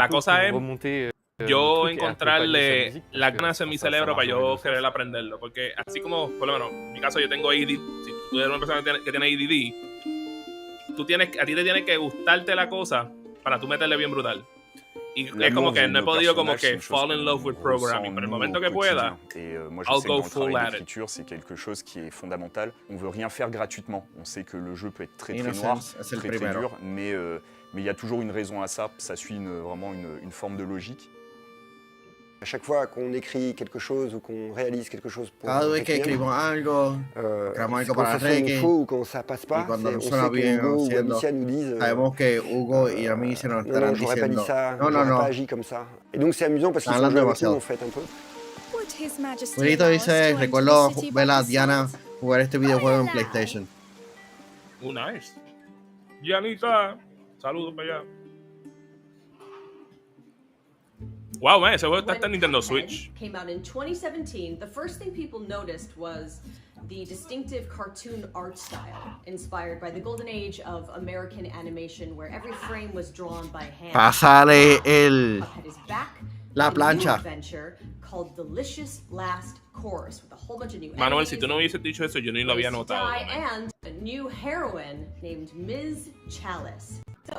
S2: cosa es yo encontrarle las ganas en mi cerebro para yo querer aprenderlo, porque así como, por lo menos, en mi caso yo tengo ADD, si tú eres una persona que tiene ADD, a ti te tiene que gustarte la cosa para tú meterle bien brutal. Y es como que no he podido como que fall in love with programming, pero el momento que pueda, I'll go full at it.
S9: C'est quelque chose qui est fondamental. On veut rien faire gratuitement. On sait que le jeu peut être très noir, très dur, mais il y a toujours une raison à ça. Ça suit vraiment une forme de logique.
S6: À chaque fois qu'on écrit quelque chose ou qu'on réalise quelque chose pour
S1: cada vez que escribimos algo, creamos algo para Requiem,
S6: ou quand ça passe pas,
S1: y cuando no
S6: on
S1: suena
S6: sait que
S1: bien
S6: Hugo ou
S1: haciendo,
S6: Amicia nous disent
S1: sabemos que Hugo y Amicia nos estarán
S6: j'aurais pas dit
S1: diciendo,
S6: ça,
S1: no,
S6: j'aurais pas agi comme ça. Et donc c'est amusant parce qu'ils sont joués avec nous en fait un peu.
S1: Wilito dice, recuerdo ver a Diana jugar este videojuego en PlayStation.
S2: Nice. Dianita, saludos para allá. Wow, man, ese juego está en Nintendo Switch.
S10: Came out in 2017. The first thing people noticed was the distinctive cartoon art style, inspired by the golden age of American animation, where every frame was drawn by hand.
S1: Pásale
S10: la plancha. Adventure called Delicious Last Course, with a whole bunch of new
S2: Manuel, si tú no hubieses dicho eso, yo ni lo había notado.
S10: And a new heroine named Ms. Chalice. So,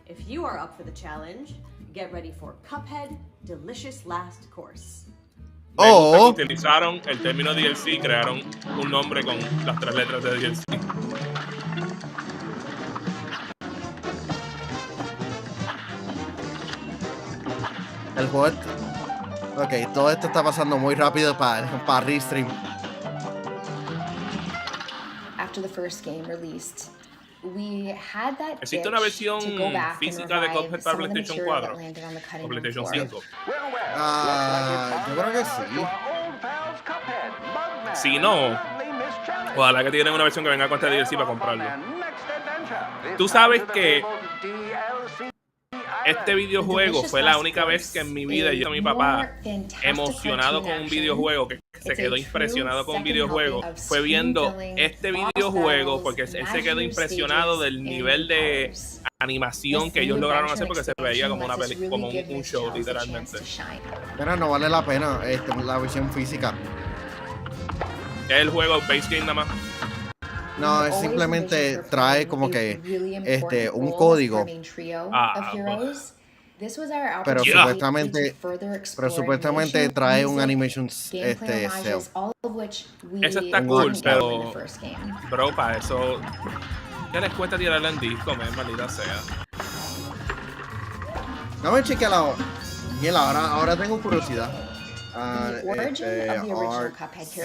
S10: if you are up for the challenge, get ready for Cuphead Delicious Last Course.
S2: Me gusta que utilizaron el término DLC y crearon un nombre con las 3 letras de DLC.
S1: El juego. Ok, todo esto está pasando muy rápido para restream.
S12: After the first game released, we had that
S2: ¿Existe una versión física de Cuphead para PlayStation 4 o PlayStation 5?
S1: Yo creo que sí.
S2: Si no, ojalá que tienen una versión que venga con este DLC para comprarlo. Tú sabes que este videojuego fue la única vez que en mi vida yo a mi papá emocionado con un videojuego, que se quedó impresionado con un videojuego, fue viendo este videojuego, porque él se quedó impresionado del nivel de animación que ellos lograron hacer, porque se veía como una como un show literalmente.
S1: Pero no vale la pena la versión física.
S2: Es el juego base game nada más.
S1: No, simplemente trae como que un código. Pero supuestamente trae un animation cell.
S2: Eso está cool, pero bro, para eso ¿qué les cuesta tirarla en disco, maldita sea?
S1: No me chequeé la hora. Bien, ahora tengo curiosidad.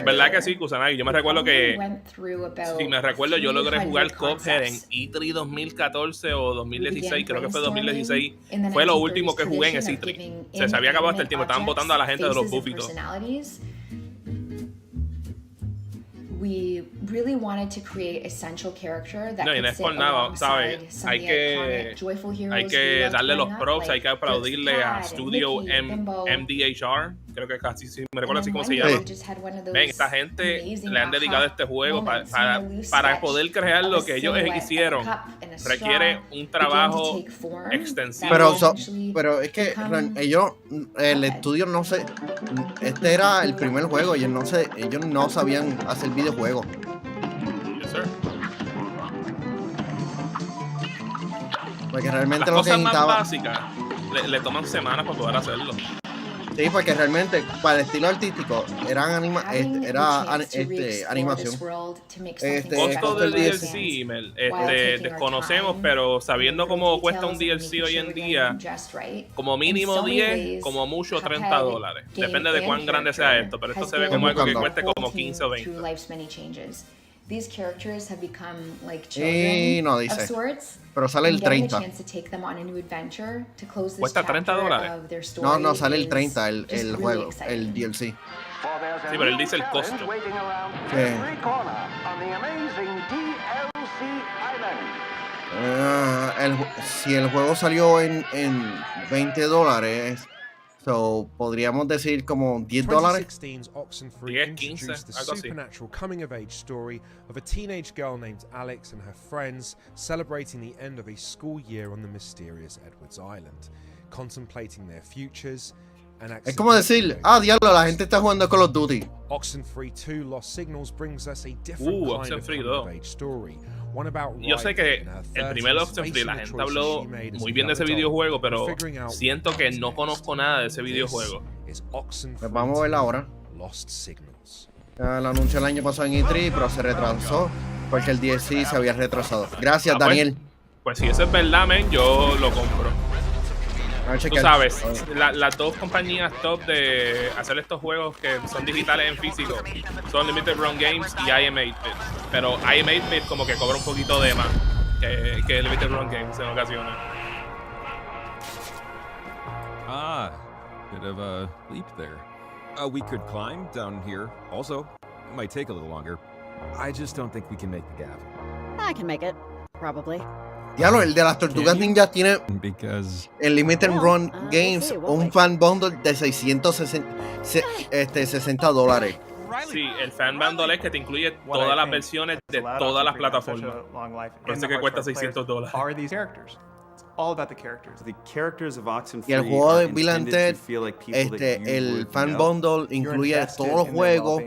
S2: ¿Verdad que sí, Kusanagi? Yo me recuerdo que yo logré jugar Cuphead en E3 2014 o 2016, creo que fue 2016. Fue lo último que jugué en ese E3. Se había acabado hasta el tiempo, estaban votando a la gente de los bufitos.
S12: We really wanted to create a central character that
S2: no, y no es por nada, ¿sabes? Hay que darle los props, hay que aplaudirle a Studio MDHR, creo que casi sí, me recuerdo así como se llama. Ven, esta gente le han dedicado este juego para poder crear lo que ellos hicieron. Requiere un trabajo extensivo.
S1: Pero es que el estudio no sé, este era el primer juego y ellos no sabían hacer videojuegos.
S2: Yes, sir.
S1: Porque realmente
S2: las
S1: lo que
S2: cosas
S1: necesitaba
S2: más básicas le toman semanas para poder hacerlo.
S1: Sí, porque realmente para el estilo artístico era animación.
S2: Costo del DLC, desconocemos, pero sabiendo cómo cuesta un DLC hoy en día, como mínimo 10, como mucho $30. Depende de cuán grande sea esto, pero esto se ve como algo que cueste como 15 o 20.
S1: Y no dice, pero sale el 30.
S2: ¿Cuesta $30?
S1: No, sale el 30 el juego, el DLC.
S2: Sí, pero él dice el costo.
S1: Si el juego salió en $20, so, podríamos decir como $10.
S2: 2016's Oxenfree
S5: introduced the supernatural coming-of-age story of a teenage girl named Alex and her friends celebrating the end of a school year on the mysterious Edwards Island, contemplating their futures.
S1: Es como decir, diablo, la gente está jugando Call of Duty.
S5: Oxenfree 2 Lost Signals brings us a different kind of coming-of-age story.
S2: Yo sé que el primer Oxenfree la gente habló muy bien de ese videojuego, pero siento que no conozco nada de ese videojuego.
S1: Pues vamos a verla ahora. Lo anunció el año pasado en E3, pero se retrasó porque el DLC se había retrasado. Gracias, Daniel.
S2: Pues si eso es verdad, yo lo compro. Tú sabes, las dos compañías top de hacer estos juegos que son digitales en físico son Limited Run Games y IM 8-Bit. Pero IM 8-Bit como que cobra un poquito de más que Limited Run Games en ocasiones.
S11: Bit of a leap there. We could climb down here. Also, it might take a little longer. I just don't think we can make the gap.
S13: I can make it, probably.
S1: Diablo, el de las Tortugas Ninja tiene en Limited Run Games un fan bundle de $660.
S2: Sí, el fan bundle es que te incluye todas las versiones de todas las plataformas. Parece que cuesta $600.
S14: All about the characters. The characters of Oxenfree.
S1: Y el juego de Bill and Ted, el fan bundle incluye todos los juegos,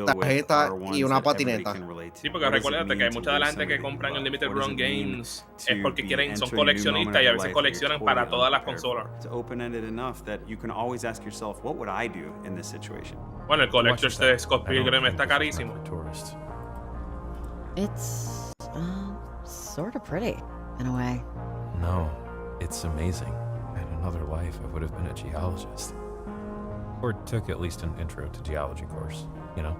S1: tarjeta y una patineta.
S2: Sí, porque recuérdate que mucha de la gente que compran en Limited Run Games es porque son coleccionistas y a veces coleccionan para todas las consolas. Bueno, el Collector's de Scott Pilgrim está carísimo.
S13: It's sort of pretty. In a way.
S11: No, it's amazing. In another life, I would have been a geologist. Or took at least an intro to geology course, you know?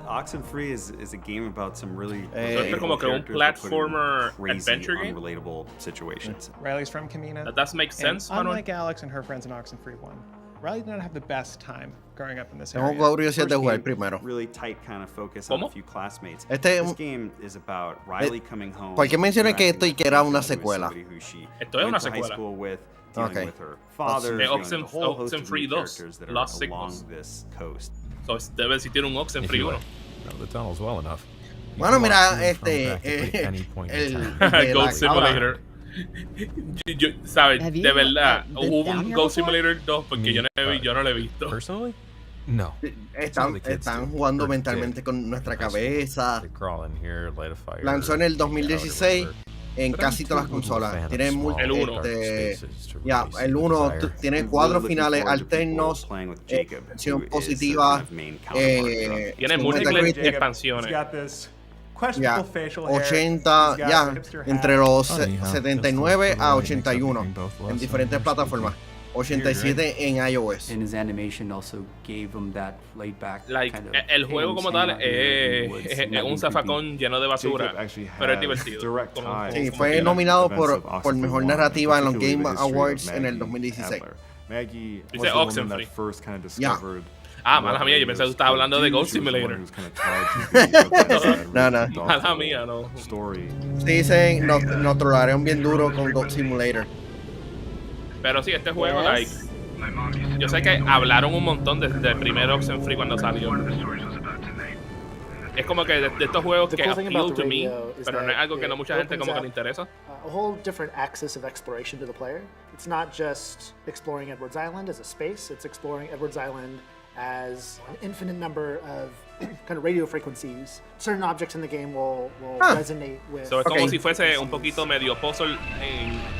S14: Oxenfree is a game about some really
S2: es como que un platformer adventure game.
S14: Unrelatable situations.
S15: Riley's from Kamina.
S2: That does make sense,
S15: and unlike Alex and her friends in Oxenfree 1, Riley did not have the best time growing up in this
S1: area.
S15: Tengo
S1: curiosidad de jugar primero.
S14: Really tight kind of focus on a few classmates.
S1: This
S14: game is about Riley coming home.
S1: ¿Por qué mencioné que esto y que era una secuela?
S2: Esto es una secuela.
S14: Okay.
S2: Oxenfree 2, Lost Signals. So debe existir un Oxenfree 1.
S1: Bueno, mira, el
S2: Goat Simulator. ¿Sabes? De verdad, hubo un Goat Simulator 2 porque yo no lo he visto.
S11: Personally? No.
S1: Están jugando mentalmente con nuestra cabeza. Lanzó en el 2016 en casi todas las consolas. Tiene
S2: el 1.
S1: El 1 tiene 4 finales alternos, acción positiva.
S2: Tiene múltiples expansiones.
S1: 80, entre los 79 a 81 en diferentes plataformas. 87 en iOS.
S20: And his animation also gave him that laid back
S2: el juego como tal es un zafacón lleno de basura, pero es divertido.
S1: Sí, fue nominado por mejor narrativa en los Game Awards en el 2016.
S2: Dice Oxenfree. Mala mía, yo pensé que tú estabas hablando de Goat Simulator.
S1: No.
S2: Mala mía, no.
S1: Sí, dicen, nos trollaron bien duro con Goat Simulator.
S2: Pero sí, este juego, yo sé que hablaron un montón desde el primer Oxenfree cuando salió. Es como que de estos juegos que appeal to me, pero no es algo que no mucha gente como que le interesa.
S26: A whole different axis of exploration to the player. It's not just exploring Edwards Island as a space, it's exploring Edwards Island as an infinite number of kind of radio frequencies. Certain objects in the game will resonate with.
S2: So es como si fuese un poquito medio puzzle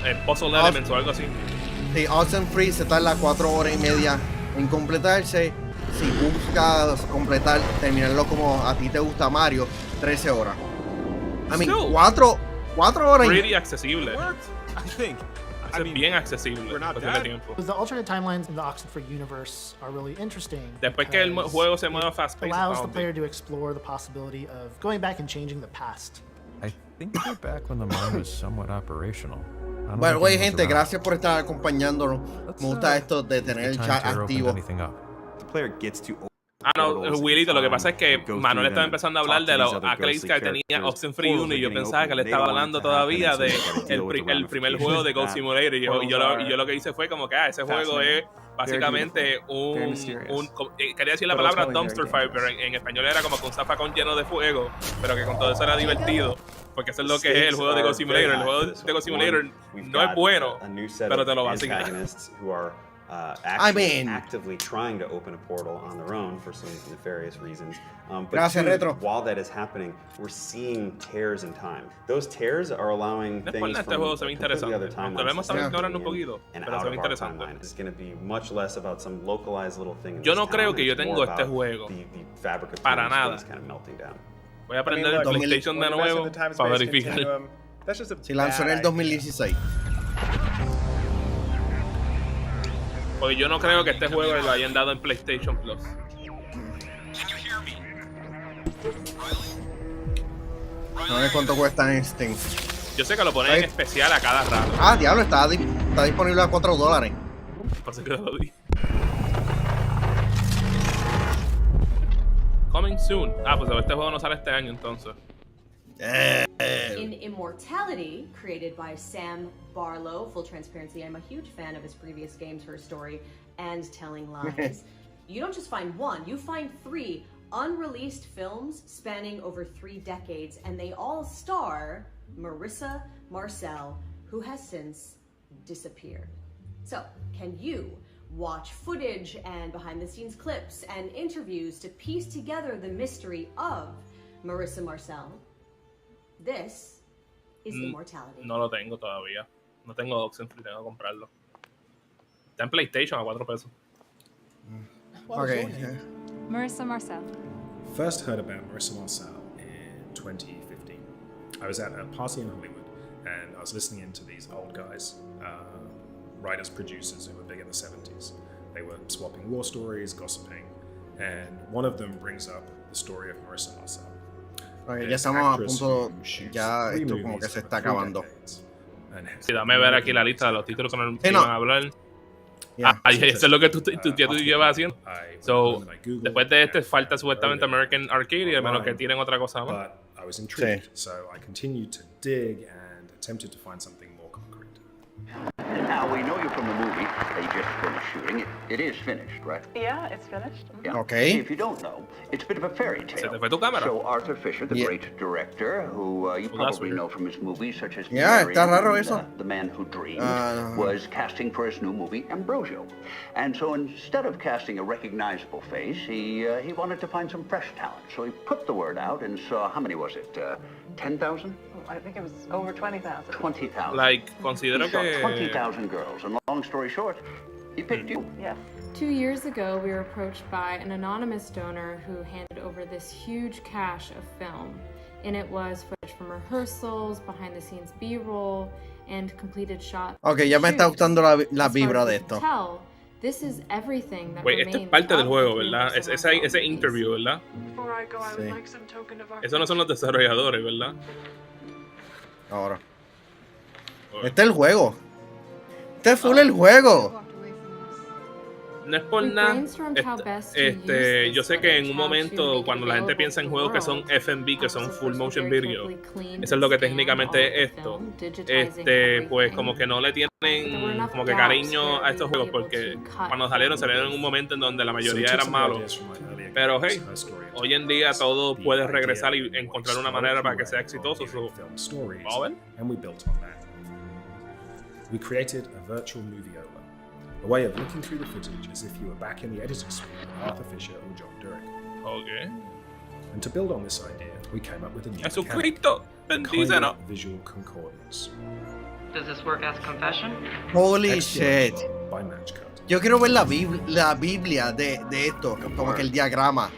S2: elements o algo así.
S1: Sí, Oxenfree se tarda 4 horas y media en completarse. Si buscas terminarlo como a ti te gusta Mario, 13 horas. I mean, 4 horas.
S2: Pretty accesible. Es bien accesible.
S26: The alternate timelines in the Oxenfree universe are really interesting.
S2: Después que el juego se mueve fast-paced,
S26: allows the player to explore the possibility of going back and changing the past.
S11: I think we're back when the mine was somewhat operational.
S1: Bueno, güey, gente, gracias por estar acompañándonos. Me gusta esto de tener el chat activo.
S2: Willito, lo que pasa es que Manuel estaba empezando a hablar de los accolades que tenía Oxenfree 1 y yo pensaba que le estaba hablando todavía de el primer jujuego de Goat Simulator y yo lo que hice fue como que ese juego es básicamente quería decir la palabra dumpster fire, pero en español era como que un zafacón lleno de fuego, pero que con todo eso era divertido, porque eso es lo que es el juego de Goat Simulator. El juego de Goat Simulator no es bueno, pero te lo vacilan.
S14: Actively trying to open a portal on their own for some nefarious reasons.
S1: Gracias, Retro.
S14: While that is happening, we're seeing tears in time. Those tears are allowing things from completely other timelines and out of our timeline. It's going to be much less about some localized little thing.
S2: Yo no creo que yo tengo este juego para nada. Voy a prender el PlayStation de nuevo para verificar.
S1: Si lanzó en el 2016.
S2: Porque yo no creo que este juego lo hayan dado en PlayStation Plus.
S1: No sé cuánto cuesta en Steam.
S2: Yo sé que lo ponen en especial a cada rato.
S1: Ah, diablo, está disponible a $4.
S2: Pasa que lo di. Coming soon. Ah, pues este juego no sale este año entonces.
S10: In Immortality, created by Sam Barlow, full transparency, I'm a huge fan of his previous games, Her Story, and Telling Lies. You don't just find one, you find 3 unreleased films spanning over 3 decades, and they all star Marissa Marcel, who has since disappeared. So, can you watch footage and behind-the-scenes clips and interviews to piece together the mystery of Marissa Marcel? This is Immortality.
S2: No lo tengo todavía. No tengo Oxenfree, tengo que comprarlo. Está en PlayStation a $4.
S1: Okay.
S16: Marissa Marcel.
S17: First heard about Marissa Marcel in 2015. I was at a party in Hollywood and I was listening into these old guys, writers, producers who were big in the 70s. They were swapping war stories, gossiping, and one of them brings up the story of Marissa Marcel.
S1: Okay, ya estamos a punto, ya esto como que se está acabando.
S2: Sí, dame ver aquí la lista de los títulos que nos iban a hablar. Eso es lo que tú llevas haciendo. So, después de este falta supuestamente American Arcade, a menos que tienen otra cosa más.
S17: I was intrigued, so I continued to dig and attempted to find something more concrete.
S18: Now, we know you from the movie. They just finished shooting. It is finished, right?
S25: Yeah, it's finished.
S18: Yeah.
S1: Okay.
S18: If you don't know, it's a bit of a fairy tale.
S2: Se te fue tu cámara.
S18: So Arthur Fisher, the great director, who you probably know from his movies such as
S1: está raro eso.
S18: The Man Who Dreamed, was casting for his new movie Ambrosio. And so instead of casting a recognizable face, he wanted to find some fresh talent. So he put the word out and saw, how many was it? 10,000?
S25: I think it was over 20,000.
S18: 20,000.
S2: Like, considero que
S18: 20,000 girls. And long story short, he picked you.
S25: Yes.
S19: 2 years ago, we were approached by an anonymous donor who handed over this huge cache of film. In it was footage from rehearsals, behind-the-scenes B-roll, and completed shots.
S1: Okay, ya me está gustando la vibra de esto.
S19: This is everything that
S2: Wait, esto es parte del juego, ¿verdad? Ese interview, ¿verdad?
S1: Sí.
S2: Esos no son los desarrolladores, ¿verdad?
S1: Ahora. Este es el juego. Este es full el juego.
S2: No es por nada. Yo sé que en un momento, cuando la gente piensa en juegos que son FMV, que son full motion video, eso es lo que técnicamente es esto. Pues como que no le tienen como que cariño a estos juegos, porque cuando salieron en un momento en donde la mayoría eran malos. Pero hey, hoy en día todo puede regresar y encontrar una manera para que sea exitoso. Vamos a ver.
S17: We created a virtual moviola, a way of looking through the footage as if you were back in the editor's suite with Arthur Fisher or John Durick.
S2: Okay.
S17: And to build on this idea, we came up with a new visual concordance.
S25: Does this work as confession?
S1: Holy shit.
S17: By Matchcut.
S1: Yo quiero ver la Biblia de esto, como que el diagrama.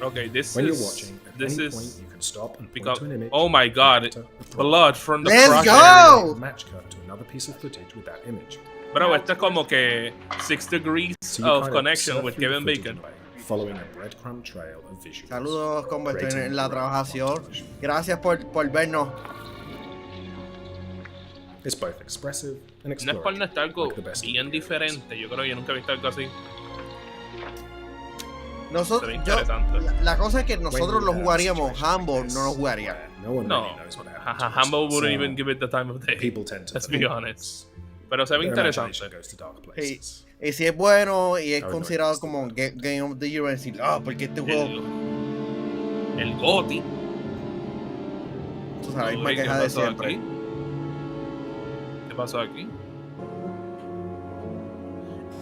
S2: Okay, this
S17: when
S2: is...
S17: You're watching, at
S2: this
S17: any
S2: is...
S17: point you can stop and point to an image.
S2: Oh my god, blood from the
S1: Let's
S2: crotch
S1: go!
S17: Match cut to another piece of footage with that image.
S2: Bro, esto es como que 6 degrees of connection with Kevin Bacon.
S17: Following a breadcrumb trail of visuals.
S1: Saludos, combo, estoy en la trabajación. Gracias por vernos.
S17: It's both expressive and
S2: No es por
S17: exploratory.
S2: no estar algo
S17: like the best of
S2: bien diferente. Yo creo que yo nunca he visto algo así.
S1: Nosotros, la cosa es que nosotros lo jugaríamos, Humble no lo jugaría.
S2: No, Humble wouldn't even give it the time of day. Let's be honest. Pero se ve interesante.
S1: Y si es bueno y es considerado como Game of the Year, decir, porque este juego.
S2: El GOTY.
S1: Tú sabes, me queja de siempre.
S2: Aquí? ¿Qué pasó aquí?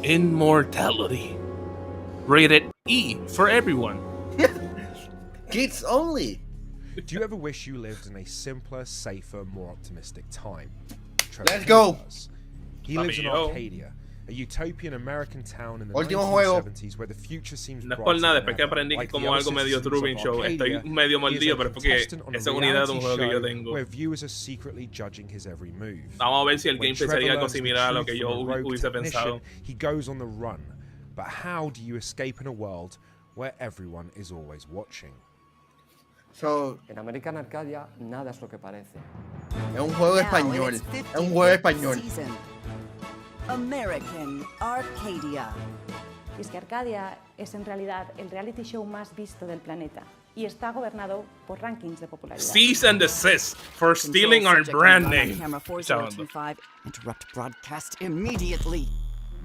S2: Immortality. Rated E for everyone.
S1: Kids only.
S5: Do you ever wish you lived in a simpler, safer, more optimistic time?
S1: Let's go.
S5: He lives in Arcadia, a utopian American town in the
S1: Último juego.
S5: 1970s where the future seems
S2: No es por nada, después que aprendí que como algo medio Truman Show, estoy medio mordido, pero es porque esa es una idea de un juego que yo tengo.
S5: Where viewers are secretly judging his every move.
S2: Vamos a ver si el gameplay sería algo similar a lo que yo hubiese pensado.
S5: He goes on the run, but how do you escape in a world where everyone is always watching?
S1: So,
S4: en American Arcadia nada es lo que parece.
S1: Es un juego español. Es un juego español.
S7: American Arcadia.
S21: Y es que Arcadia es en realidad el reality show más visto del planeta y está gobernado por rankings de popularidad.
S2: Cease and desist for stealing our brand name.
S7: Interrupt broadcast immediately.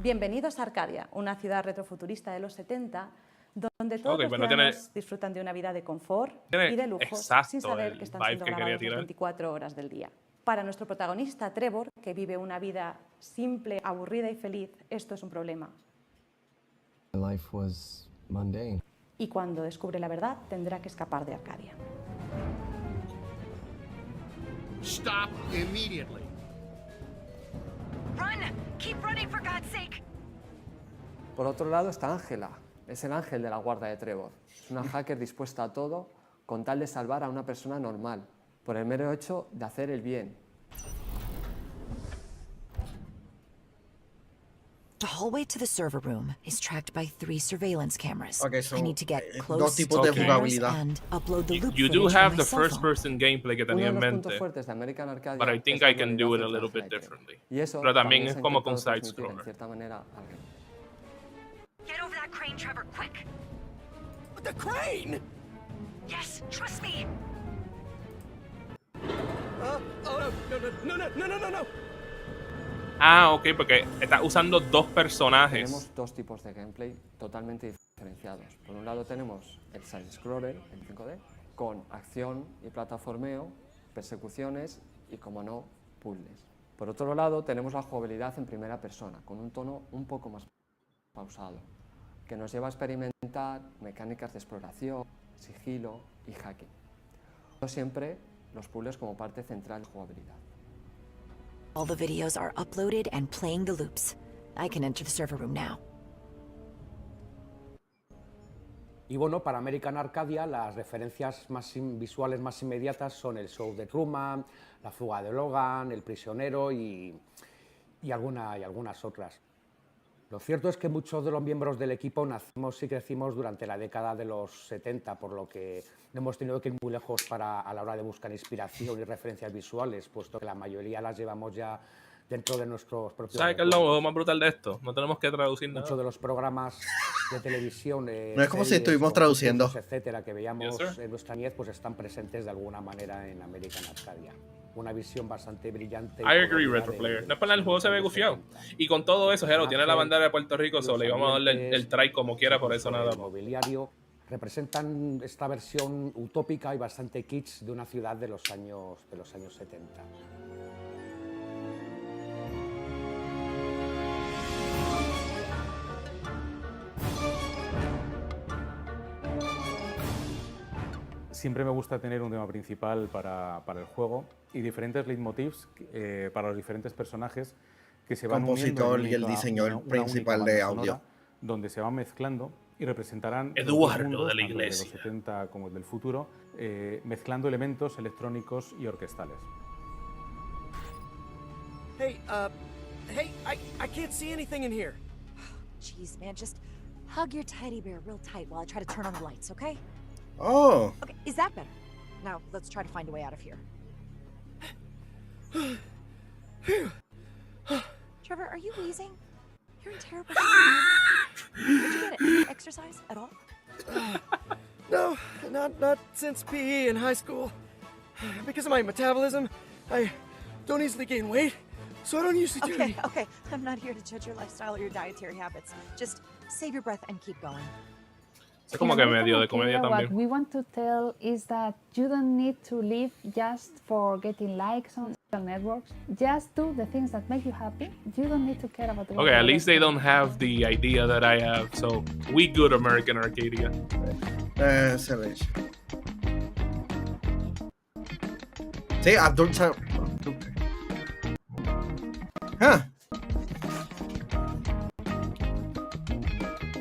S21: Bienvenidos a Arcadia, una ciudad retrofuturista de los 70, donde todos los ciudadanos disfrutan de una vida de confort y de lujos sin saber que están siendo grabados las 24 horas del día. Para nuestro protagonista, Trevor, que vive una vida simple, aburrida y feliz, esto es un problema.
S22: Life was mundane.
S21: Y cuando descubre la verdad, tendrá que escapar de Arcadia.
S23: Stop immediately.
S7: Run! Keep running for God's sake.
S4: Por otro lado está Ángela, es el ángel de la guarda de Trevor. Es una hacker dispuesta a todo con tal de salvar a una persona normal, por el mero hecho de hacer el bien.
S7: The hallway to the server room is tracked by 3 surveillance cameras.
S1: Okay, so
S7: I need to get close
S1: dos tipos de jugabilidad.
S7: and upload the loop
S2: You do
S7: footage
S2: have
S7: on
S2: the
S7: my cell
S2: first
S7: phone.
S2: person gameplay que tenía en mente, but I think I can do it a little bit differently. Pero también es como con side scroller.
S7: Get over that crane, Trevor, quick.
S23: The crane?
S7: Yes, trust me.
S23: No.
S2: Ah, ok, porque está usando dos personajes.
S4: Tenemos dos tipos de gameplay totalmente diferenciados. Por un lado tenemos el side-scroller en 5D, con acción y plataformeo, persecuciones y, como no, puzzles. Por otro lado tenemos la jugabilidad en primera persona, con un tono un poco más pausado, que nos lleva a experimentar mecánicas de exploración, sigilo y hacking. Siempre los puzzles como parte central de la jugabilidad.
S7: All the videos are uploaded and playing the loops. I can enter the server room now.
S24: Y bueno, para American Arcadia las referencias más visuales más inmediatas son el show de Truman, la fuga de Logan, el prisionero y algunas otras. Lo cierto es que muchos de los miembros del equipo nacimos y crecimos durante la década de los 70, por lo que hemos tenido que ir muy lejos a la hora de buscar inspiración y referencias visuales, puesto que la mayoría las llevamos ya dentro de nuestros propios...
S2: ¿Sabes qué es lo más brutal de esto? No tenemos que traducir nada.
S24: Muchos de los programas de televisión,
S1: no es como si estuvimos traduciendo,
S24: etcétera, que veíamos en nuestra niñez, pues están presentes de alguna manera en American Arcadia. Una visión bastante brillante.
S2: I agree, Retroplayer. No es para nada, el juego se ve gufiado. Y con todo eso, Hero tiene la bandera de Puerto Rico, solo y vamos a darle el try como quiera, por eso nada.
S24: El mobiliario representan esta versión utópica y bastante kitsch de una ciudad de los años 70.
S27: Siempre me gusta tener un tema principal para el juego y diferentes leitmotivs para los diferentes personajes que se van
S1: compositor y el diseñador principal de audio,
S27: donde se van mezclando y representarán
S2: Eduardo de la Iglesia,
S27: tanto de los 70 como el del futuro, mezclando elementos electrónicos y orquestales.
S23: Hey, I can't see anything in here.
S7: Jeez, man, just hug your teddy bear real tight while I try to turn on the lights, okay?
S1: Oh.
S7: Okay, is that better? Now, let's try to find a way out of here. Trevor, are you wheezing? You're in terrible shape. Did you get any exercise at all?
S23: No, not since PE in high school. Because of my metabolism, I don't easily gain weight, so I don't usually do any...
S7: Okay, I'm not here to judge your lifestyle or your dietary habits. Just save your breath and keep going.
S2: Es como que medio de comedia también.
S28: What we want to tell is that you don't need to live just for getting likes on social networks. Just do the things that make you happy. You don't need to care about the
S2: Okay, at least they don't have the idea that I have, so we good American Arcadia.
S1: Excelente. Sí, Abdul.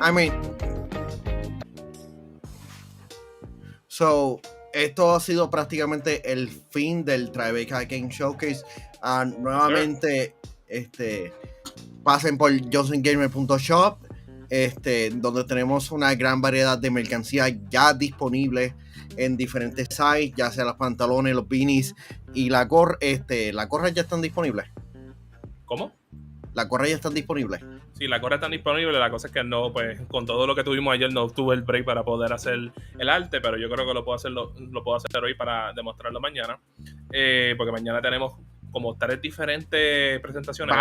S1: I mean, so, esto ha sido prácticamente el fin del Tribecca Games Showcase. Nuevamente, pasen por johnsongamer.shop, donde tenemos una gran variedad de mercancía ya disponible en diferentes sites, ya sea los pantalones, los beanies y la gorra. ¿Las gorras ya están disponibles?
S2: ¿Cómo?
S1: ¿Las gorras ya están disponibles?
S2: Sí, las gorras están disponibles. La cosa es que no, pues, con todo lo que tuvimos ayer, no tuve el break para poder hacer el arte, pero yo creo que lo puedo hacer hoy para demostrarlo mañana. Porque mañana tenemos como 3 diferentes presentaciones.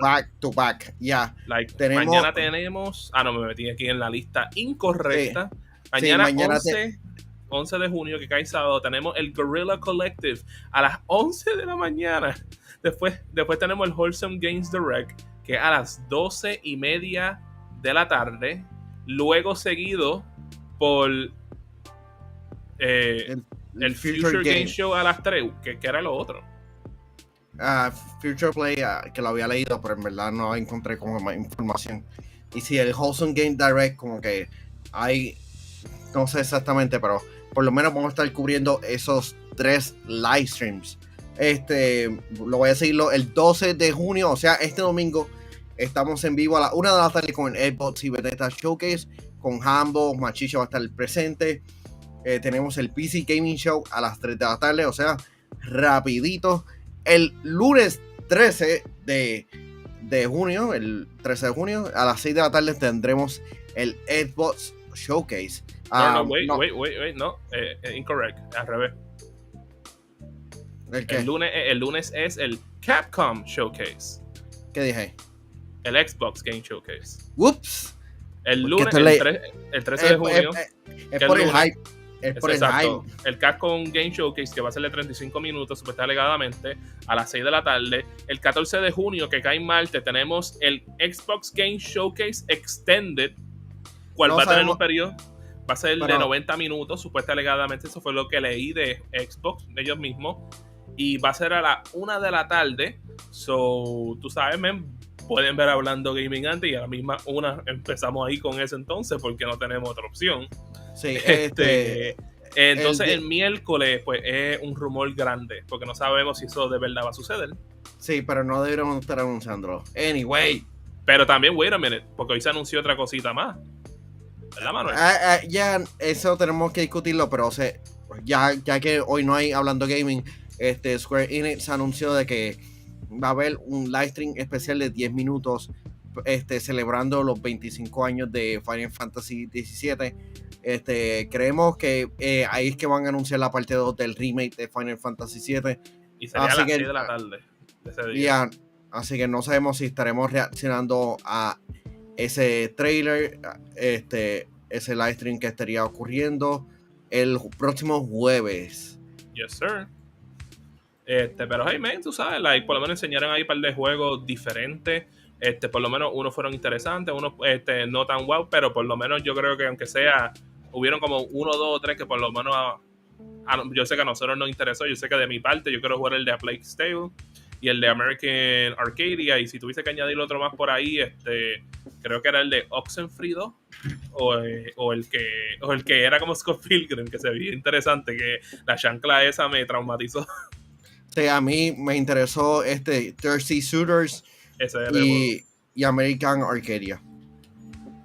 S1: Back to back, ya.
S2: Yeah. Mañana tenemos... no, me metí aquí en la lista incorrecta. Sí. Mañana, 11 de junio, que cae sábado, tenemos el Guerrilla Collective a las 11 de la mañana. Después tenemos el Wholesome Games Direct, que es a las 12:30 de la tarde. Luego seguido por el Future Game Show a las 3, que era lo otro.
S1: Future Play, que lo había leído, pero en verdad no encontré como más información. Y si el Wholesome Game Direct, como que hay, no sé exactamente, pero por lo menos vamos a estar cubriendo esos 3 live streams. Lo voy a decirlo, el 12 de junio, o sea, este domingo, estamos en vivo a la 1 de la tarde con el Xbox y Bethesda Showcase, con Hambo, Machicho va a estar presente. Tenemos el PC Gaming Show a las 3 de la tarde, o sea, rapidito. El lunes 13 de junio, a las 6 de la tarde tendremos el Xbox Showcase.
S2: Wait, incorrect, al revés. El lunes es el Capcom Showcase.
S1: ¿Qué dije?
S2: El Xbox Game Showcase.
S1: Whoops.
S2: El lunes, el 13 de junio.
S1: Es por el hype.
S2: Exacto. El Capcom Game Showcase, que va a ser de 35 minutos, supuestamente alegadamente, a las 6 de la tarde. El 14 de junio, que cae en martes, tenemos el Xbox Game Showcase Extended, cual va a tener un periodo. Va a ser de 90 minutos, supuestamente alegadamente. Eso fue lo que leí de Xbox, de ellos mismos. Y va a ser a la 1 de la tarde. So, tú sabes, pueden ver Hablando Gaming antes y a la misma 1 empezamos ahí con eso entonces, porque no tenemos otra opción.
S1: Sí,
S2: entonces el miércoles pues es un rumor grande, porque no sabemos si eso de verdad va a suceder.
S1: Sí, pero no deberíamos estar anunciándolo. Anyway.
S2: Pero también, wait a minute, porque hoy se anunció otra cosita más. ¿Verdad, Manuel?
S1: Ya, eso tenemos que discutirlo, pero ya que hoy no hay Hablando Gaming, Square Enix anunció de que va a haber un live stream especial de 10 minutos celebrando los 25 años de Final Fantasy XVII. Creemos que ahí es que van a anunciar la parte 2 del remake de Final Fantasy VII.
S2: Y sería a las 6 de la tarde de ese día.
S1: Así que no sabemos si estaremos reaccionando a ese trailer, ese live stream que estaría ocurriendo el próximo jueves.
S2: Yes, sir. Pero hey, man, tú sabes, por lo menos enseñaron ahí un par de juegos diferentes. Por lo menos unos fueron interesantes, unos no tan wow, pero por lo menos yo creo que aunque sea, hubieron como 1, 2 o 3 que por lo menos yo sé que a nosotros nos interesó. Yo sé que de mi parte yo quiero jugar el de A Plague's Tale y el de American Arcadia, y si tuviese que añadir otro más por ahí, creo que era el de Oxenfree 2 o el que era como Scott Pilgrim, que se veía interesante, que la chancla esa me traumatizó.
S1: Sí, a mí me interesó Thirsty Suitors y American Arcadia.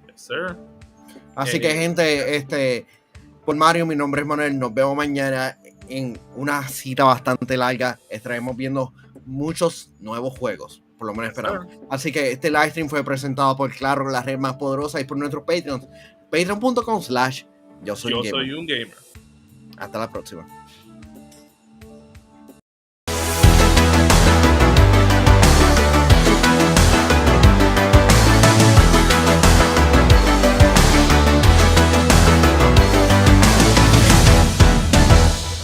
S2: Yes, sir.
S1: Así que, gente, por Mario, mi nombre es Manuel. Nos vemos mañana en una cita bastante larga. Estaremos viendo muchos nuevos juegos, por lo menos esperamos. Así que este live stream fue presentado por Claro, la red más poderosa, y por nuestros Patreons. Patreon.com/Yo soy un gamer.
S2: Hasta
S1: la próxima.